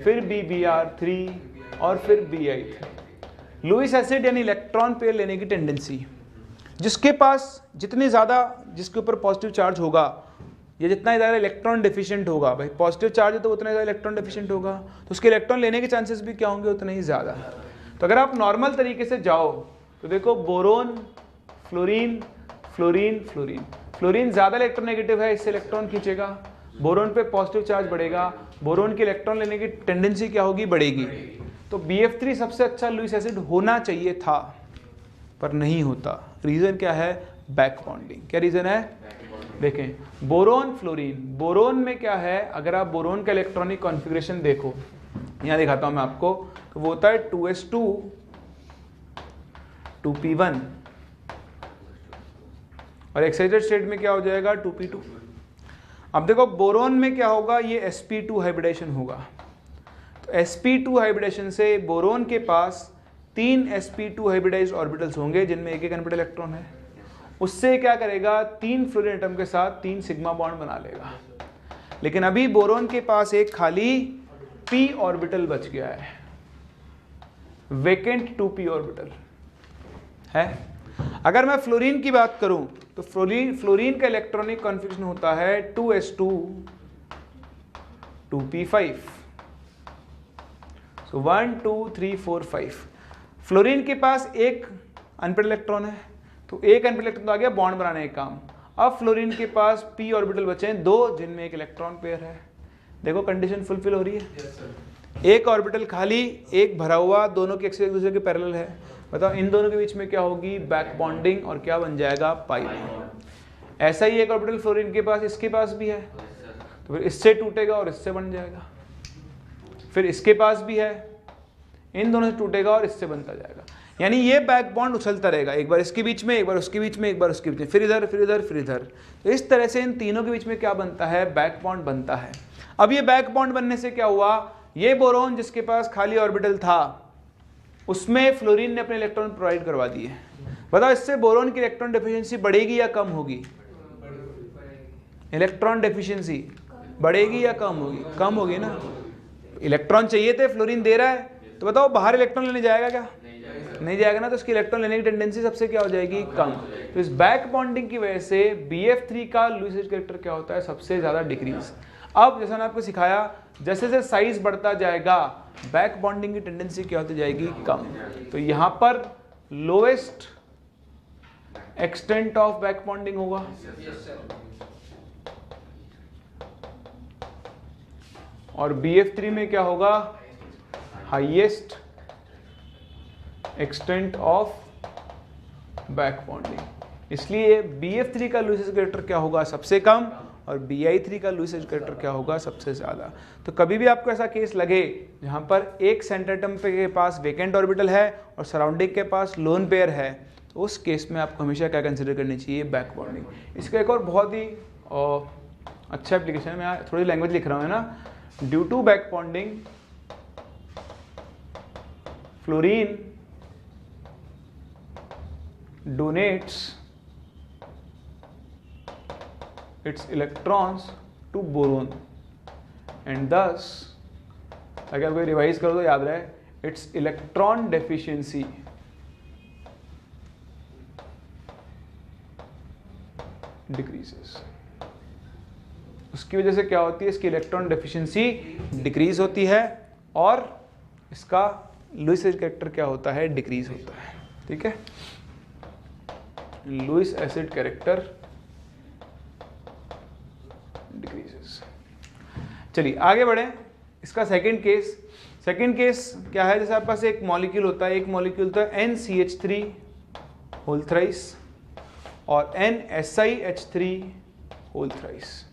फिर BBr3 और फिर Bi3। लुईस एसिड यानी इलेक्ट्रॉन पेयर लेने की टेंडेंसी, जिसके पास जितनी ज़्यादा, जिसके ऊपर पॉजिटिव चार्ज होगा, या जितना ज़्यादा इलेक्ट्रॉन डिफिशिएंट होगा, भाई पॉजिटिव चार्ज है तो उतना ज़्यादा इलेक्ट्रॉन डिफिशिएंट होगा, तो उसके इलेक्ट्रॉन लेने के चांसेस भी क्या होंगे, उतने ही ज़्यादा। तो अगर आप नॉर्मल तरीके से जाओ तो देखो boron, fluorine, fluorine, fluorine, fluorine ज़्यादा इलेक्ट्रोनेगेटिव है, इससे इलेक्ट्रॉन खींचेगा, बोरोन पे पॉजिटिव चार्ज बढ़ेगा, बोरोन की इलेक्ट्रॉन लेने की टेंडेंसी क्या होगी, बढ़ेगी। तो BF3 सबसे अच्छा लुईस एसिड होना चाहिए था, पर नहीं होता। रीज़न क्या है, बैक बॉन्डिंग। क्या रीज़न है, देखें बोरोन, फ्लोरीन, बोरोन में क्या है, अगर आप बोरोन का इलेक्ट्रॉनिक कॉन्फ़िगरेशन देखो, यहाँ दिखाता हूँ मैं आपको, तो वो होता है 2s2 2p1, और एक्साइटेड स्टेट में क्या हो जाएगा, 2p2। अब देखो बोरोन में क्या होगा, ये sp2 हाइब्रिडेशन होगा। तो sp2 हाइब्रिडेशन से बोरोन के पास 3 sp2 हाइब्रिडाइज्ड ऑर्बिटल्स होंगे जिनमें एक एक अनपेयर्ड इलेक्ट्रॉन है। उससे क्या करेगा, 3 फ्लोरीन एटम के साथ 3 सिग्मा बॉन्ड बना लेगा। लेकिन अभी बोरोन के पास एक खाली p ऑर्बिटल बच गया है, वेकेंट 2p ऑर्बिटल है। अगर मैं फ्लोरीन की बात करूं तो फ्लोरीन का इलेक्ट्रॉनिक कॉन्फ़िगरेशन होता है 2s2 2p5। सो 1 2 3 4 5। फ्लोरीन के पास एक अनपेयर्ड इलेक्ट्रॉन है, तो एक अनपेयर्ड इलेक्ट्रॉन तो आ गया बॉन्ड बनाने का काम। अब फ्लोरीन के पास p ऑर्बिटल बचे हैं 2 जिनमें एक इलेक्ट्रॉन पेयर है। देखो कंडीशन फुलफिल हो रही है। yes, एक ऑर्बिटल खाली, एक भरा हुआ, दोनों के एक्सिस एक दूसरे के पैरेलल है। बताओ इन दोनों के बीच में क्या होगी, बैक बॉन्डिंग, और क्या बन जाएगा, पाई बॉन्ड। ऐसा ही एक ऑर्बिटल फ्लोरीन के पास, इसके पास भी है, तो फिर इससे टूटेगा और इससे बन जाएगा। फिर इसके पास भी है, इन दोनों से टूटेगा और इससे बनता जाएगा। यानी ये बैक बॉन्ड उछलता रहेगा, एक बार इसके बीच में, एक बार उसके बीच में, एक बार उसके बीच में, फिर इधर फिर इधर फिर इधर। तो इस तरह से इन तीनों के बीच में क्या बनता है, बैक बॉन्ड बनता है। अब ये बैक बॉन्ड बनने से क्या हुआ, ये बोरोन जिसके पास खाली ऑर्बिटल था उसमें फ्लोरीन ने अपने इलेक्ट्रॉन प्रोवाइड करवा दिए। बताओ इससे बोरोन की इलेक्ट्रॉन डेफिशिएंसी बढ़ेगी या कम होगी, इलेक्ट्रॉन डेफिशिएंसी बढ़ेगी या कम होगी, कम होगी ना। इलेक्ट्रॉन चाहिए थे, फ्लोरीन दे रहा है, तो बताओ बाहर इलेक्ट्रॉन लेने जाएगा क्या, नहीं जाएगा ना। तो इसकी इलेक्ट्रॉन लेने की टेंडेंसी सबसे क्या हो जाएगी, कम। तो इस बैक बॉन्डिंग की वजह से BF3 का लुईस एज कैरेक्टर क्या होता है, सबसे ज्यादा डिक्रीज। अब जैसा मैंने आपको सिखाया, जैसे जैसे साइज बढ़ता जाएगा बैक बॉन्डिंग की टेंडेंसी क्या होती जाएगी, कम। तो यहां पर lowest extent of back bonding होगा, और BF3 में क्या होगा, highest extent of back bonding. इसलिए BF3 का लुईस एज कैरेक्टर क्या होगा, सबसे कम, और Bi3 का लुईस एज कैरेक्टर क्या होगा, सबसे ज्यादा। तो कभी भी आपको ऐसा केस लगे जहां पर एक सेंटर एटम के पास वेकेंट ऑर्बिटल है और सराउंडिंग के पास लोन पेयर है, तो उस केस में आपको हमेशा क्या कंसिडर करनी चाहिए, बैक बॉन्डिंग। इसका एक और बहुत ही अच्छा एप्लीकेशन है, मैं थोड़ी लैंग्वेज लिख रहा हूँ, है ना। Due to back bonding fluorine donates its electrons to boron and thus, अगर कोई रिवाइज करो तो याद रहे, its electron deficiency decreases। उसकी वजह से क्या होती है, इसकी इलेक्ट्रॉन डेफिशिएंसी डिक्रीज होती है और इसका लुईस एसिड कैरेक्टर क्या होता है, डिक्रीज होता है। ठीक है, लुईस एसिड कैरेक्टर डिक्रीजेस। चलिए आगे बढ़े। इसका सेकंड केस क्या है, जैसे आपके पास एक मॉलिक्यूल होता है, एक मॉलिक्यूल होता है NCH3 होल थ्राइस और NSiH3 होल थ्राइस।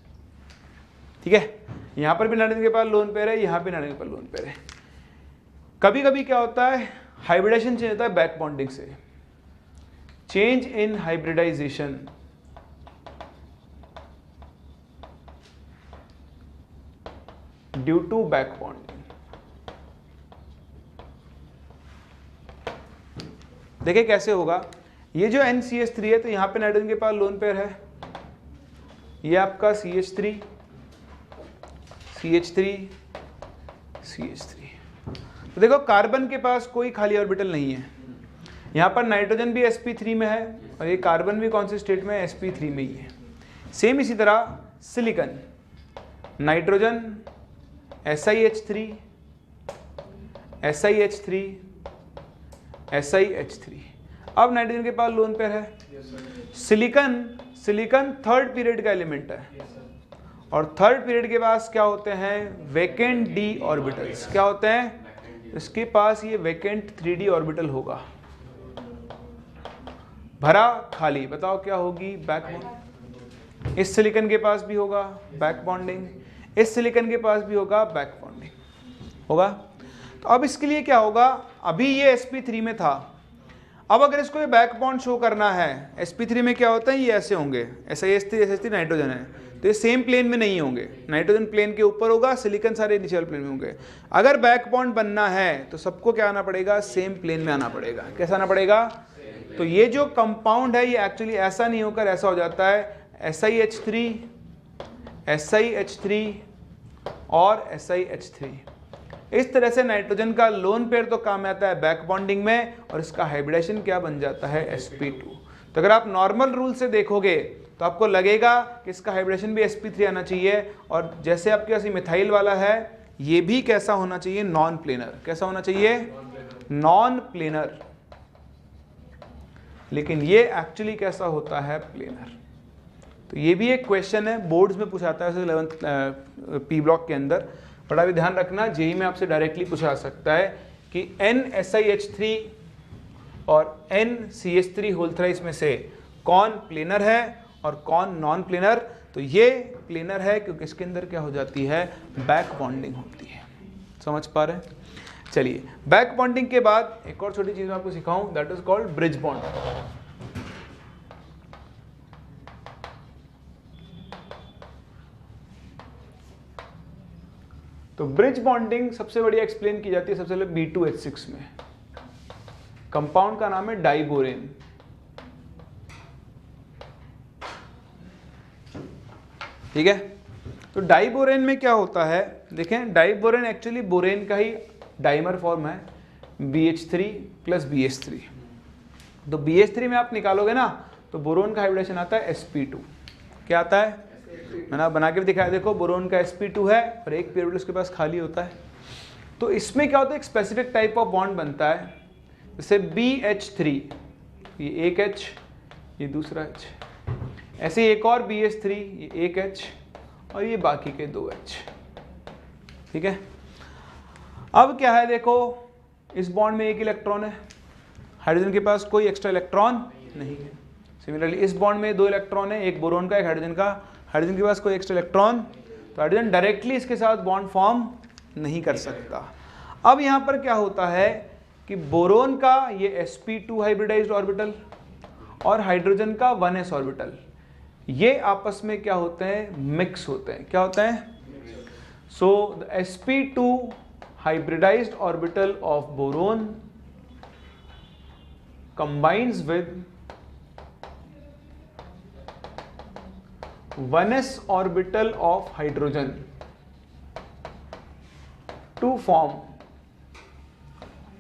ठीक है, यहां पर भी नाइट्रोजन के पास लोन पेयर है, यहां पे नाइट्रोजन के पास लोन पेयर है। कभी कभी क्या होता है, हाइब्रिडेशन चेंज होता है बैक बॉन्डिंग से। Change in hybridization due to back bonding. देखिए कैसे होगा, ये जो NCH3 है, तो यहां पे नाइट्रोजन के पास लोन पेयर है, ये आपका CH3 CH3 CH3। तो देखो कार्बन के पास कोई खाली ऑर्बिटल नहीं है, यहाँ पर नाइट्रोजन भी sp3 में है और ये कार्बन भी कौन से स्टेट में है, sp3 में ही है। सेम इसी तरह silicon, nitrogen SiH3 SiH3 SiH3। अब नाइट्रोजन के पास लोन पेयर है। सिलिकॉन थर्ड पीरियड का एलिमेंट है और थर्ड पीरियड के पास क्या होते हैं, वेकेंट d ऑर्बिटल्स। क्या होते हैं, इसके पास ये वेकेंट 3d ऑर्बिटल होगा, भरा खाली। बताओ क्या होगी, बैक बॉन्डिंग। इस सिलिकॉन के पास भी होगा बैक बॉन्डिंग, इस सिलिकॉन के पास भी होगा बैक बॉन्डिंग होगा। तो अब इसके लिए क्या होगा, अभी ये sp3 में था, अब अगर इसको ये बैक बॉन्ड शो करना है, sp3 में क्या होता है, ये ऐसे होंगे, SiH3 SH3 नाइट्रोजन है, तो ये सेम प्लेन में नहीं होंगे, नाइट्रोजन प्लेन के ऊपर होगा, सिलिकॉन सारे नीचे वाले प्लेन में होंगे। अगर बैक बॉन्ड बनना है तो सबको क्या आना पड़ेगा, सेम प्लेन में आना पड़ेगा। कैसा आना पड़ेगा, तो ये जो कंपाउंड है ये एक्चुअली ऐसा नहीं होकर ऐसा हो जाता है SiH3 SiH3 और SiH3। इस तरह से नाइट्रोजन का लोन पेयर तो काम आता है बैक बॉन्डिंग में, और इसका हाइब्रिडेशन क्या बन जाता है sp2। तो अगर आप नॉर्मल रूल से देखोगे तो आपको लगेगा कि इसका हाइब्रिडेशन भी sp3 आना चाहिए, और जैसे आपके पास मिथाइल वाला है ये भी कैसा होना चाहिए, नॉन प्लेनर। कैसा होना चाहिए, नॉन प्लेनर। लेकिन ये एक्चुअली कैसा होता है, प्लेनर। तो ये भी एक क्वेश्चन है, बोर्ड्स में पूछाता है 11th पी ब्लॉक के अंदर। बड़ा भी ध्यान रखना, जेई में आपसे डायरेक्टली पूछा सकता है कि NSiH3 और NCH3 होल थ्राइस में से कौन प्लेनर है और कौन नॉन प्लेनर। तो ये प्लेनर है क्योंकि इसके अंदर क्या हो जाती है, बैक बॉन्डिंग होती है। समझ पा रहे हैं। चलिए, बैक बॉन्डिंग के बाद एक और छोटी चीज मैं आपको सिखाऊं, that is called bridge bond. तो ब्रिज बॉन्डिंग सबसे बढ़िया एक्सप्लेन की जाती है सबसे पहले B2H6 में। कंपाउंड का नाम है डाइबोरेन। ठीक है, तो डाइबोरेन में क्या होता है, देखें डाइबोरेन एक्चुअली बोरेन का ही डाइमर फॉर्म है, BH3 प्लस BH3। तो BH3 में आप निकालोगे ना तो बोरोन का हाइब्रिडेशन आता है sp2। क्या आता है, मैंने आप बना के भी दिखाया, देखो बोरोन का sp2 है और एक पीरियड उसके पास खाली होता है। तो इसमें क्या होता है, एक स्पेसिफिक टाइप ऑफ बॉन्ड बनता है, जैसे BH3, ये एक H, ये दूसरा H, ऐसे एक और BH3, ये एक H और ये बाकी के दो H। ठीक है, अब क्या है, देखो इस बॉन्ड में एक इलेक्ट्रॉन है, हाइड्रोजन के पास कोई एक्स्ट्रा इलेक्ट्रॉन नहीं है। सिमिलरली इस बॉन्ड में दो इलेक्ट्रॉन है, एक बोरोन का एक हाइड्रोजन का, हाइड्रोजन के पास कोई एक्स्ट्रा इलेक्ट्रॉन, तो हाइड्रोजन डायरेक्टली इसके साथ बॉन्ड फॉर्म नहीं कर सकता। अब यहाँ पर क्या होता है कि बोरोन का ये sp2 हाइब्रिडाइज्ड ऑर्बिटल और हाइड्रोजन का 1s ऑर्बिटल, ये आपस में क्या होते हैं, मिक्स होते हैं। क्या होते हैं, so the sp2 hybridized orbital of boron combines with 1s orbital of hydrogen to form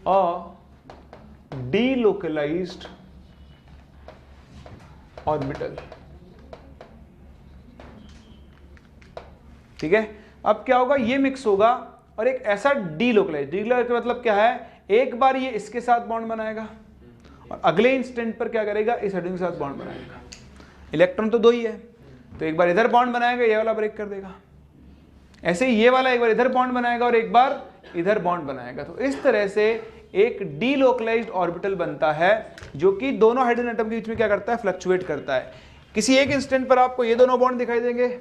a delocalized orbital। ठीक है, अब क्या होगा, ये मिक्स होगा और एक ऐसा डीलोकलाइज का मतलब क्या है, एक बार ये इसके साथ बॉन्ड बनाएगा और अगले इंस्टेंट पर क्या करेगा, इस हाइड्रोजन के साथ बॉन्ड बनाएगा। इलेक्ट्रॉन तो दो ही है, तो एक बार इधर बॉन्ड बनाएगा, ये वाला ब्रेक कर देगा। ऐसे ही ये वाला एक बार इधर बॉन्ड बनाएगा और एक बार इधर बॉन्ड बनाएगा। तो इस तरह से एक डीलोकलाइज्ड ऑर्बिटल बनता है जो कि दोनों हाइड्रोजन एटम के बीच में क्या करता है, फ्लक्चुएट करता है। किसी एक इंस्टेंट पर आपको ये दोनों बॉन्ड दिखाई देंगे,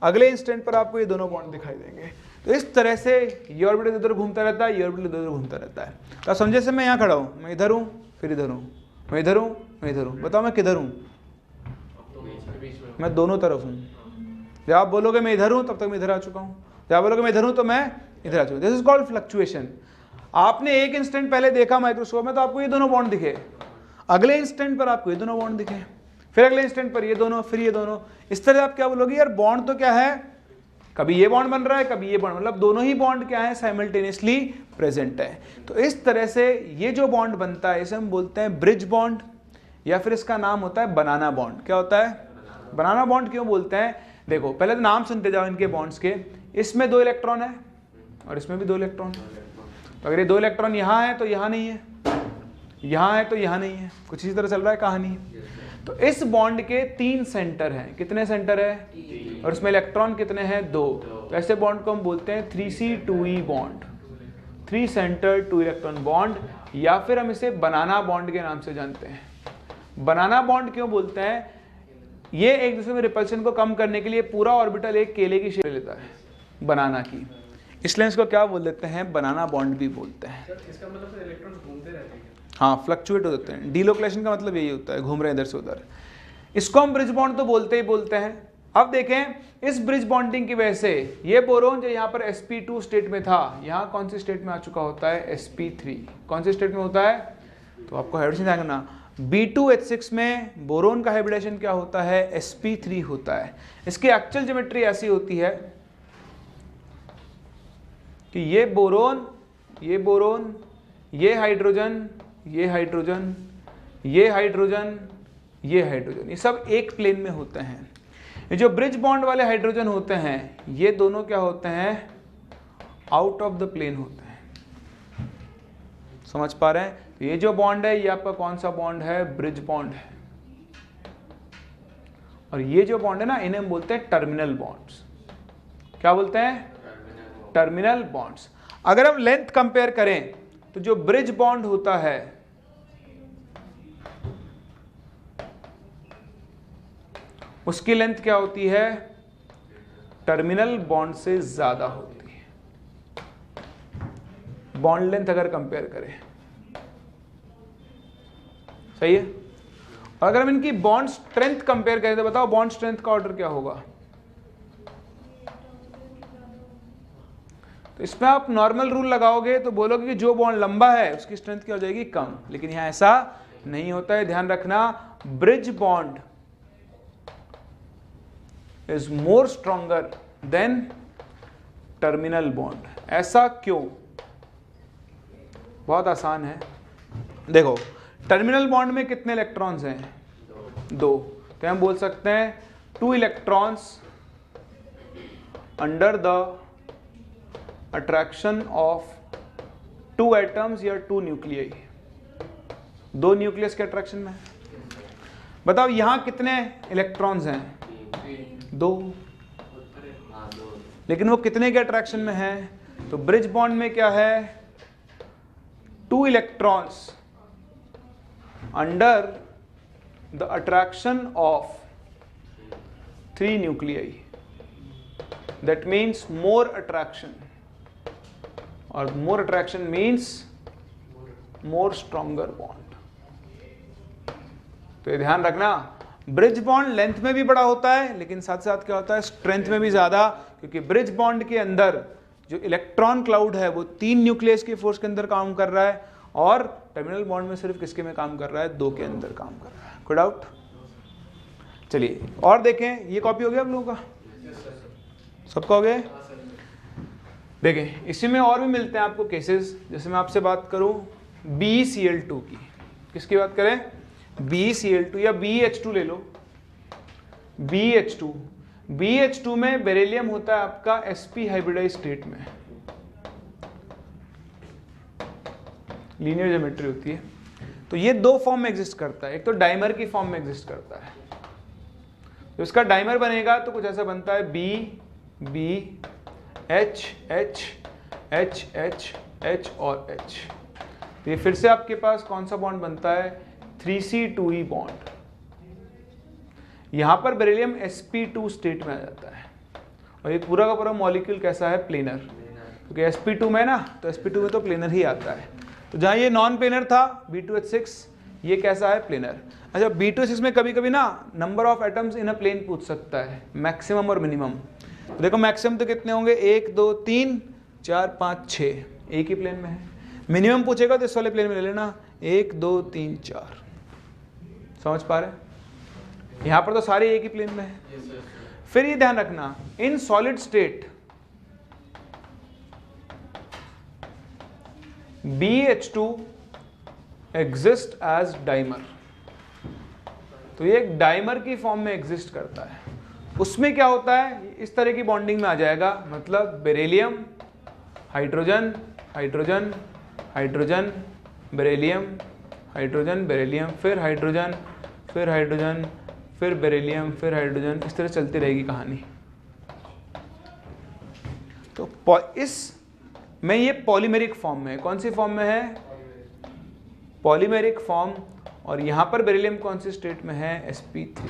अगले इंस्टेंट पर आपको ये दोनों बॉन्ड दिखाई देंगे। तो इस तरह से ये ऑर्बिटल इधर घूमता रहता है, ये ऑर्बिटल इधर घूमता रहता है। तो आप समझे से मैं यहाँ खड़ा हूँ, मैं इधर हूँ, फिर इधर हूँ, मैं इधर हूँ, मैं इधर हूँ, बताओ मैं किधर हूँ, मैं दोनों तरफ हूँ। जब आप बोलोगे मैं इधर हूँ तब तक मैं इधर आ चुका हूँ, जब आप बोलोगे मैं इधर हूँ तो मैं इधर आ चुका हूँ। This is called fluctuation. आपने एक इंस्टेंट पहले देखा माइक्रोस्कोप में तो आपको ये दोनों बॉन्ड दिखे, अगले इंस्टेंट पर आपको ये दोनों बॉन्ड दिखे, फिर अगले इंस्टेंट पर ये दोनों, फिर ये दोनों। इस तरह आप क्या बोलोगे, यार बॉन्ड तो क्या है, कभी ये बॉन्ड बन रहा है कभी ये बॉन्ड, मतलब दोनों ही बॉन्ड क्या है, साइमल्टेनियसली प्रेजेंट है। तो इस तरह से ये जो बॉन्ड बनता है इसे हम बोलते हैं ब्रिज बॉन्ड, या फिर इसका नाम होता है बनाना बॉन्ड। क्या होता है, बनाना बॉन्ड क्यों बोलते हैं, देखो पहले तो नाम सुनते जाओ इनके बॉन्ड्स के। इसमें दो इलेक्ट्रॉन है और इसमें भी दो इलेक्ट्रॉन है, तो अगर ये दो इलेक्ट्रॉन यहाँ है तो यहाँ नहीं है, यहाँ है तो यहाँ नहीं है, कुछ इसी तरह चल रहा है कहानी। तो इस बॉन्ड के 3 सेंटर हैं, कितने सेंटर है, और इसमें इलेक्ट्रॉन कितने हैं, 2। तो ऐसे बॉन्ड को हम बोलते हैं 3C2E bond, 3 centre 2 electron bond, या फिर हम इसे बनाना बॉन्ड के नाम से जानते हैं। बनाना बॉन्ड क्यों बोलते हैं, ये एक दूसरे में रिपल्शन को कम करने के लिए पूरा ऑर्बिटल एक केले की शेप लेता है, बनाना की, इसलिए इसको क्या बोल देते हैं, बनाना बॉन्ड भी बोलते हैं। इसका मतलब इलेक्ट्रॉन घूमते रहते हैं, हाँ फ्लक्चुएट हो जाते हैं। डीलोकलाइजेशन का मतलब यही होता है, घूम रहे हैं इधर से उधर। इसको हम ब्रिज बॉन्ड तो बोलते ही बोलते हैं, अब देखें इस ब्रिज बॉन्डिंग की वजह से ये बोरोन जो यहाँ पर sp2 स्टेट में था, यहाँ कौन सी स्टेट में आ चुका होता है, sp3। कौन सी स्टेट में होता है, तो आपको हाइब्रिडेशन देखना, B2H6 में बोरोन का हाइब्रिडेशन क्या होता है, sp3 होता है। इसकी एक्चुअल ज्योमेट्री ऐसी होती है कि ये बोरोन, ये बोरोन, ये हाइड्रोजन, ये हाइड्रोजन, ये हाइड्रोजन, ये हाइड्रोजन, ये सब एक प्लेन में होते हैं। ये जो ब्रिज बॉन्ड वाले हाइड्रोजन होते हैं ये दोनों क्या होते हैं, आउट ऑफ द प्लेन होते हैं। समझ पा रहे हैं? तो ये जो बॉन्ड है ये आपका कौन सा बॉन्ड है, ब्रिज बॉन्ड है। और ये जो बॉन्ड है ना, इन्हें हम बोलते हैं टर्मिनल बॉन्ड्स। क्या बोलते हैं, टर्मिनल बॉन्ड्स। अगर हम लेंथ कंपेयर करें तो जो ब्रिज बॉन्ड होता है उसकी लेंथ क्या होती है, टर्मिनल बॉन्ड से ज्यादा होती है। बॉन्ड लेंथ अगर कंपेयर करें, सही है। और अगर हम इनकी बॉन्ड स्ट्रेंथ कंपेयर करें तो बताओ बॉन्ड स्ट्रेंथ का ऑर्डर क्या होगा। तो इसमें आप नॉर्मल रूल लगाओगे तो बोलोगे कि जो बॉन्ड लंबा है उसकी स्ट्रेंथ क्या हो जाएगी, कम। लेकिन यहां ऐसा नहीं होता है, ध्यान रखना। Bridge bond is more stronger than terminal bond। ऐसा क्यों, बहुत आसान है। देखो टर्मिनल बॉन्ड में कितने इलेक्ट्रॉन्स हैं, 2। तो हम बोल सकते हैं 2 electrons under the attraction of 2 atoms या 2 न्यूक्लियाई। 2 न्यूक्लियस के अट्रैक्शन में। बताओ यहां कितने इलेक्ट्रॉन्स हैं, 2। लेकिन वो कितने के अट्रैक्शन में है, तो ब्रिज बॉन्ड में क्या है, 2 electrons under the attraction of 3 nuclei. That means more attraction, और more attraction means more stronger bond. तो ये ध्यान रखना, ब्रिज बॉन्ड लेंथ में भी बड़ा होता है लेकिन साथ साथ क्या होता है, स्ट्रेंथ में भी ज्यादा। क्योंकि ब्रिज बॉन्ड के अंदर जो इलेक्ट्रॉन क्लाउड है वो 3 न्यूक्लियस के फोर्स के अंदर काम कर रहा है, और टर्मिनल बॉन्ड में सिर्फ किसके में काम कर रहा है, 2 के अंदर काम कर रहा है। कोई डाउट? चलिए और देखें, ये कॉपी हो गया आप लोगों का, सबका हो गया? देखें इसी में और भी मिलते हैं आपको केसेस। जैसे मैं आपसे बात करूं BeCl2 की, किसकी बात करें, BeCl2 या BH2 ले लो। BH2 में बेरिलियम होता है आपका sp हाइब्रिडाइज स्टेट में, लीनियर ज्योमेट्री होती है। तो ये 2 फॉर्म में एग्जिस्ट करता है, एक तो डाइमर की फॉर्म में एग्जिस्ट करता है। तो इसका डाइमर बनेगा तो कुछ ऐसा बनता है B H H H H H और H। तो ये फिर से आपके पास कौन सा बॉन्ड बनता है, 3C2E बॉन्ड। यहां पर बेरिलियम sp2 स्टेट में आ जाता है, और ये पूरा का पूरा मॉलिक्यूल कैसा है, प्लेनर। क्योंकि sp2 में ना, तो sp2 में तो प्लेनर ही आता है। तो जहां ये नॉन प्लेनर था B2H6, ये कैसा है, प्लेनर। अच्छा B2H6 में कभी कभी ना number of atoms in a plane पूछ सकता है, मैक्सिमम और मिनिमम। तो देखो मैक्सिमम तो कितने होंगे, 1 2 3 4 5 6, एक ही प्लेन में है। मिनिमम पूछेगा तो इस वाले प्लेन में ले लेना, 1 2 3 4। समझ पा रहे हैं? यहां पर तो सारे एक ही प्लेन में है। फिर ये ध्यान रखना, in solid state BH2 exist as dimer. तो ये एक डाइमर की फॉर्म में एग्जिस्ट करता है। उसमें क्या होता है, इस तरह की बॉन्डिंग में आ जाएगा, मतलब beryllium hydrogen hydrogen hydrogen beryllium hydrogen beryllium, फिर हाइड्रोजन फिर हाइड्रोजन फिर बेरिलियम फिर हाइड्रोजन, इस तरह चलती रहेगी कहानी। तो इस में ये पॉलीमेरिक फॉर्म में है। कौन सी फॉर्म में है, पॉलीमेरिक फॉर्म। और यहां पर बेरिलियम कौन सी स्टेट में है, sp3।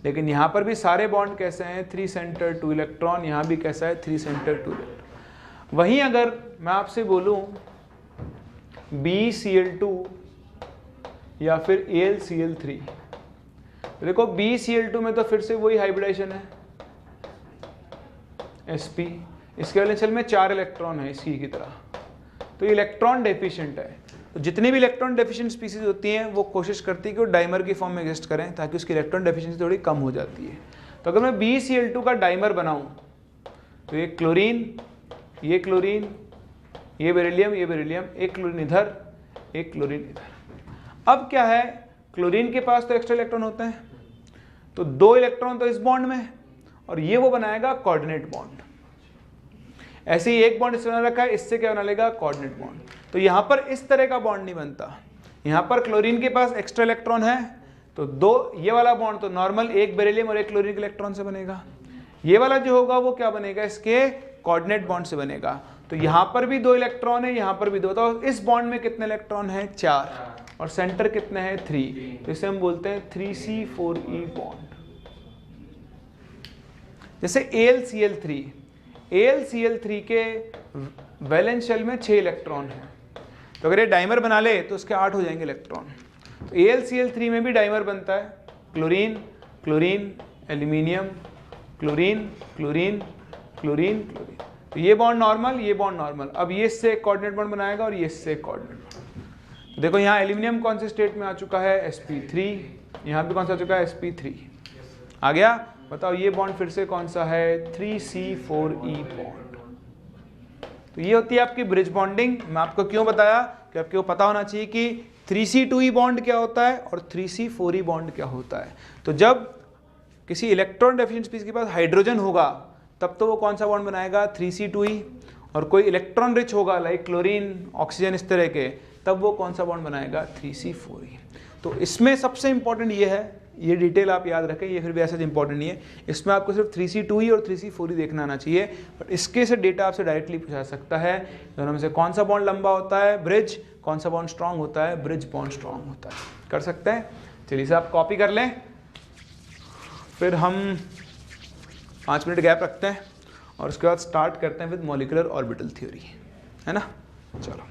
लेकिन यहां पर भी सारे बॉन्ड कैसे हैं, 3 सेंटर 2 इलेक्ट्रॉन। यहां भी कैसा है, 3 सेंटर 2 इलेक्ट्रॉन। वहीं अगर मैं आपसे बोलूं BeCl2 या फिर AlCl3, देखो BCl2 में तो फिर से वही हाइब्रिडाइजेशन है sp, इसके वैलेंशियल में 4 इलेक्ट्रॉन है इसकी की तरह, तो इलेक्ट्रॉन डेफिशिएंट है। तो जितनी भी इलेक्ट्रॉन डेफिशिएंट स्पीसीज होती हैं वो कोशिश करती है कि वो डाइमर की फॉर्म में एग्जिस्ट करें ताकि उसकी इलेक्ट्रॉन डेफिशिएंसी थोड़ी कम हो जाती है। तो अगर मैं BCl2 का डाइमर बनाऊं तो ये क्लोरीन, ये क्लोरीन, ये बेरिलियम, ये बेरिलियम, एक क्लोरीन इधर, एक क्लोरीन इधर। अब क्या है, क्लोरीन के पास तो एक्स्ट्रा इलेक्ट्रॉन होते हैं, तो 2 इलेक्ट्रॉन तो इस बॉन्ड में और ये वो बनाएगा कोऑर्डिनेट बॉन्ड। ऐसे ही एक बॉन्ड इससे बना रखा है, इससे क्या बना लेगा, कोऑर्डिनेट बॉन्ड। तो यहां पर इस तरह का बॉन्ड नहीं बनता। यहां पर क्लोरीन के पास एक्स्ट्रा इलेक्ट्रॉन है तो 2, ये वाला बॉन्ड तो नॉर्मल एक बेरिलियम और एक क्लोरीन के इलेक्ट्रॉन से बनेगा। ये वाला जो होगा वो क्या बनेगा, इसके कोऑर्डिनेट बॉन्ड से बनेगा। तो यहां पर भी 2 इलेक्ट्रॉन है, यहां पर भी 2। तो इस बॉन्ड में कितने इलेक्ट्रॉन है, 4, और सेंटर कितने हैं, 3। तो इसे हम बोलते हैं 3C4E बॉन्ड। जैसे AlCl3, AlCl3 के वैलेंस शेल में 6 इलेक्ट्रॉन है, तो अगर ये डाइमर बना ले तो उसके 8 हो जाएंगे इलेक्ट्रॉन। तो AlCl3 में भी डाइमर बनता है, chlorine, chlorine, aluminium, chlorine, chlorine, chlorine, chlorine. तो ये बॉन्ड नॉर्मल, ये बॉन्ड नॉर्मल। अब ये इससे एक कोऑर्डिनेट बॉन्ड बनाएगा और ये इससे एक कोऑर्डिनेट बॉन्ड। तो देखो यहाँ एल्यूमिनियम कौन से स्टेट में आ चुका है, sp3, यहाँ भी कौन सा आ चुका है, sp3 आ गया। बताओ ये बॉन्ड फिर से कौन सा है, 3C4E बॉन्ड। तो ये होती है आपकी ब्रिज बॉन्डिंग। मैं आपको क्यों बताया कि आपको पता होना चाहिए कि 3C2E बॉन्ड क्या होता है और 3C4E बॉन्ड क्या होता है। तो जब किसी इलेक्ट्रॉन डेफिशिएंट स्पीसीज के पास हाइड्रोजन होगा तब तो वो कौन सा बॉन्ड बनाएगा, 3C2E, और कोई इलेक्ट्रॉन रिच होगा लाइक क्लोरीन, ऑक्सीजन, इस तरह के, तब वो कौन सा बॉन्ड बनाएगा, 3C4E। तो इसमें सबसे इंपॉर्टेंट ये है, ये डिटेल आप याद रखें, ये फिर भी ऐसा इंपॉर्टेंट नहीं है। इसमें आपको सिर्फ 3C2E और 3C4E देखना आना चाहिए, और इसके से डेटा आपसे डायरेक्टली पूछा सकता है। दोनों में से कौन सा बॉन्ड लंबा होता है, ब्रिज, कौन सा बॉन्ड स्ट्रांग होता है, ब्रिज बॉन्ड स्ट्रांग होता है। कर सकते हैं। चलिए इसे आप कॉपी कर लें, फिर हम 5 मिनट गैप रखते हैं और उसके बाद स्टार्ट करते हैं विद मॉलिक्यूलर ऑर्बिटल थ्योरी, है ना। चलो।